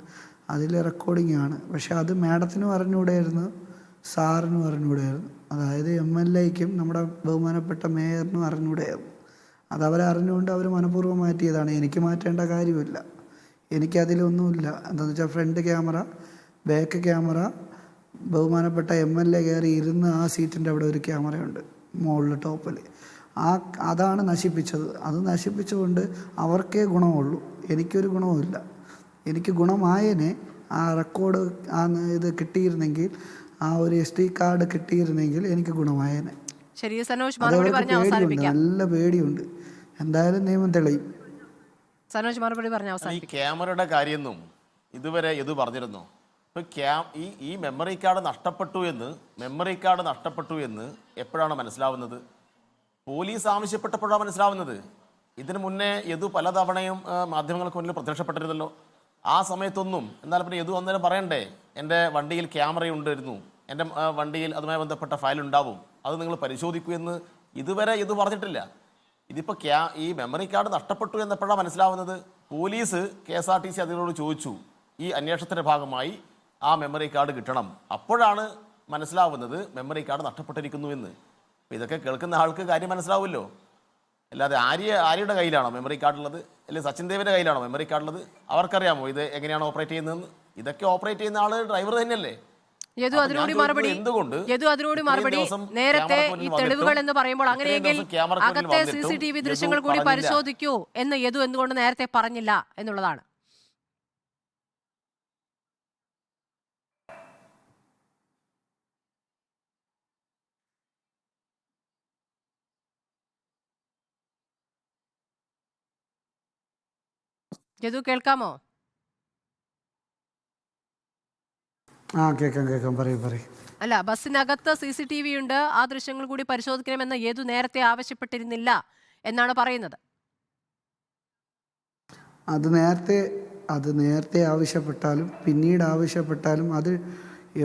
F: അതിൽ റെക്കോർഡിംഗ് ആണ്. പക്ഷെ അത് മാഡത്തിനും അറിഞ്ഞുകൂടായിരുന്നു, സാറിനും അറിഞ്ഞുകൂടായിരുന്നു. അതായത് MLAയ്ക്കും നമ്മുടെ ബഹുമാനപ്പെട്ട മേയറിനും അറിഞ്ഞുകൂടായിരുന്നു. അതവരെ അറിഞ്ഞുകൊണ്ട് അവർ മനഃപൂർവ്വം മാറ്റിയതാണ്. എനിക്ക് മാറ്റേണ്ട കാര്യമില്ല. എനിക്കതിലൊന്നുമില്ല. എന്താണെന്ന് വെച്ചാൽ, ഫ്രണ്ട് ക്യാമറ, ബാക്ക് ക്യാമറ, ബഹുമാനപ്പെട്ട MLA കയറി ഇരുന്ന് ആ സീറ്റിൻ്റെ അവിടെ ഒരു ക്യാമറയുണ്ട് മുകളിൽ ടോപ്പിൽ. അതാണ് നശിപ്പിച്ചത്. അത് നശിപ്പിച്ചുകൊണ്ട് അവർക്കേ ഗുണമുള്ളൂ, എനിക്കൊരു ഗുണവുമില്ല. എനിക്ക് ഗുണമായനെ ആ റെക്കോർഡ് ഇത് കിട്ടിയിരുന്നെങ്കിൽ ആ ഒരു SD കാർഡ് കിട്ടിയിരുന്നെങ്കിൽ എനിക്ക് ഗുണമായേനെ.
B: ശരി സനോജ്,
F: അത്
B: മറുപടി
F: അവർക്ക്
B: പറഞ്ഞ്
F: പേടിയുണ്ട്,
B: അവസാനിപ്പിക്കാം.
F: നല്ല പേടിയുണ്ട്. എന്തായാലും നിയമം തെളിയും.
B: സനോജ് മറുപടി പറഞ്ഞ്
E: ഈ
B: അവസാനിപ്പിക്കാം.
E: ക്യാമറയുടെ കാര്യമൊന്നും ഇതുവരെ ഇത് പറഞ്ഞിരുന്നോ? ഇപ്പൊ ഈ മെമ്മറി കാർഡ് നഷ്ടപ്പെട്ടു എന്ന് എപ്പോഴാണ് മനസ്സിലാവുന്നത്? പോലീസ് ആവശ്യപ്പെട്ടപ്പോഴാണ് മനസ്സിലാവുന്നത്. ഇതിനു മുന്നേ യദു പലതവണയും മാധ്യമങ്ങൾക്ക് മുന്നിൽ പ്രത്യക്ഷപ്പെട്ടിരുന്നല്ലോ. ആ സമയത്തൊന്നും എന്നാൽ പിന്നെ യദു അന്നേരം പറയണ്ടേ, എൻ്റെ വണ്ടിയിൽ ക്യാമറയുണ്ടായിരുന്നു, എൻ്റെ വണ്ടിയിൽ അതുമായി ബന്ധപ്പെട്ട ഫയൽ ഉണ്ടാവും, അത് നിങ്ങൾ പരിശോധിക്കൂ എന്ന് ഇതുവരെ യദു പറഞ്ഞിട്ടില്ല. ഇതിപ്പോൾ ഈ മെമ്മറി കാർഡ് നഷ്ടപ്പെട്ടു എന്നപ്പോഴാണ് മനസ്സിലാവുന്നത്. പോലീസ് KSRTC അധികൃതരോട് ചോദിച്ചു, ഈ അന്വേഷണത്തിൻ്റെ ഭാഗമായി ആ മെമ്മറി കാർഡ് കിട്ടണം. അപ്പോഴാണ് മനസ്സിലാവുന്നത് മെമ്മറി കാർഡ് നഷ്ടപ്പെട്ടിരിക്കുന്നു എന്ന്. ഇതൊക്കെ കേൾക്കുന്ന ആൾക്ക് കാര്യം മനസ്സിലാവുമല്ലോ. അല്ലാതെ ആര്യയുടെ കയ്യിലാണോ മെമ്മറി കാർഡുള്ളത്, അല്ലെങ്കിൽ സച്ചിൻ ദേവിൻ്റെ കയ്യിലാണോ മെമ്മറി കാർഡുള്ളത്? അവർക്കറിയാമോ ഇത് എങ്ങനെയാണ് ഓപ്പറേറ്റ് ചെയ്യുന്നതെന്ന്? ഇതൊക്കെ ഓപ്പറേറ്റ് ചെയ്യുന്ന ആള് ഡ്രൈവർ തന്നെയല്ലേ?
B: യദു അതിനോട് മറുപടി നേരത്തെ ഈ തെളിവുകൾ എന്ന് പറയുമ്പോൾ അങ്ങനെയെങ്കിൽ അകത്തെ CCTV ദൃശ്യങ്ങൾ കൂടി പരിശോധിക്കൂ എന്ന് യദു എന്തുകൊണ്ട് നേരത്തെ പറഞ്ഞില്ല എന്നുള്ളതാണ്. യദു കേൾക്കാമോ?
F: കേൾക്കാം. പറയും.
B: അല്ല, ബസ്സിനകത്ത് CCTV ഉണ്ട്, ആ ദൃശ്യങ്ങൾ കൂടി പരിശോധിക്കണമെന്ന് യദു നേരത്തെ ആവശ്യപ്പെട്ടിരുന്നില്ല എന്നാണ് പറയുന്നത്.
F: അത് നേരത്തെ ആവശ്യപ്പെട്ടാലും പിന്നീട് ആവശ്യപ്പെട്ടാലും അത്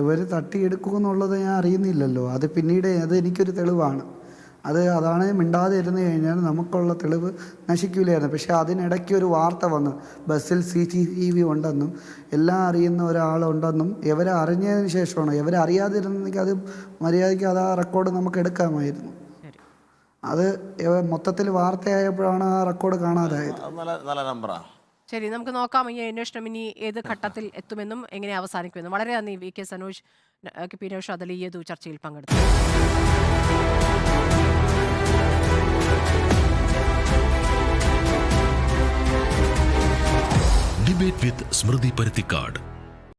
F: ഇവർ തട്ടിയെടുക്കുമെന്നുള്ളത് ഞാൻ അറിയുന്നില്ലല്ലോ. അത് പിന്നീട് എനിക്കൊരു തെളിവാണ്. അതാണ് മിണ്ടാതെ ഇരുന്ന് കഴിഞ്ഞാൽ നമുക്കുള്ള തെളിവ് നശിക്കില്ലായിരുന്നു. പക്ഷേ അതിനിടയ്ക്ക് ഒരു വാർത്ത വന്നു, ബസ്സിൽ CCTV ഉണ്ടെന്നും എല്ലാം അറിയുന്ന ഒരാളുണ്ടെന്നും. ഇവരെ അറിഞ്ഞതിന് ശേഷമാണ്. ഇവരെ അറിയാതിരുന്നെങ്കിൽ അത് മര്യാദയ്ക്ക് ആ റെക്കോർഡ് നമുക്ക് എടുക്കാമായിരുന്നു. അത് മൊത്തത്തിൽ വാർത്തയായപ്പോഴാണ് ആ റെക്കോർഡ് കാണാതായത്.
E: നല്ല നമ്പറാണ്.
B: ശരി, നമുക്ക് നോക്കാം ഈ അന്വേഷണം ഇനി ഏത് ഘട്ടത്തിൽ എത്തുമെന്നും എങ്ങനെ അവസാനിക്കുമെന്നും. വളരെ നന്ദി VK സനോജ്, KP നൗഷാദ് അലി, യദു ചർച്ചയിൽ പങ്കെടുത്തു.
G: ഡിബേറ്റ് വിത്ത് സ്മൃതി പരുത്തിക്കാട്.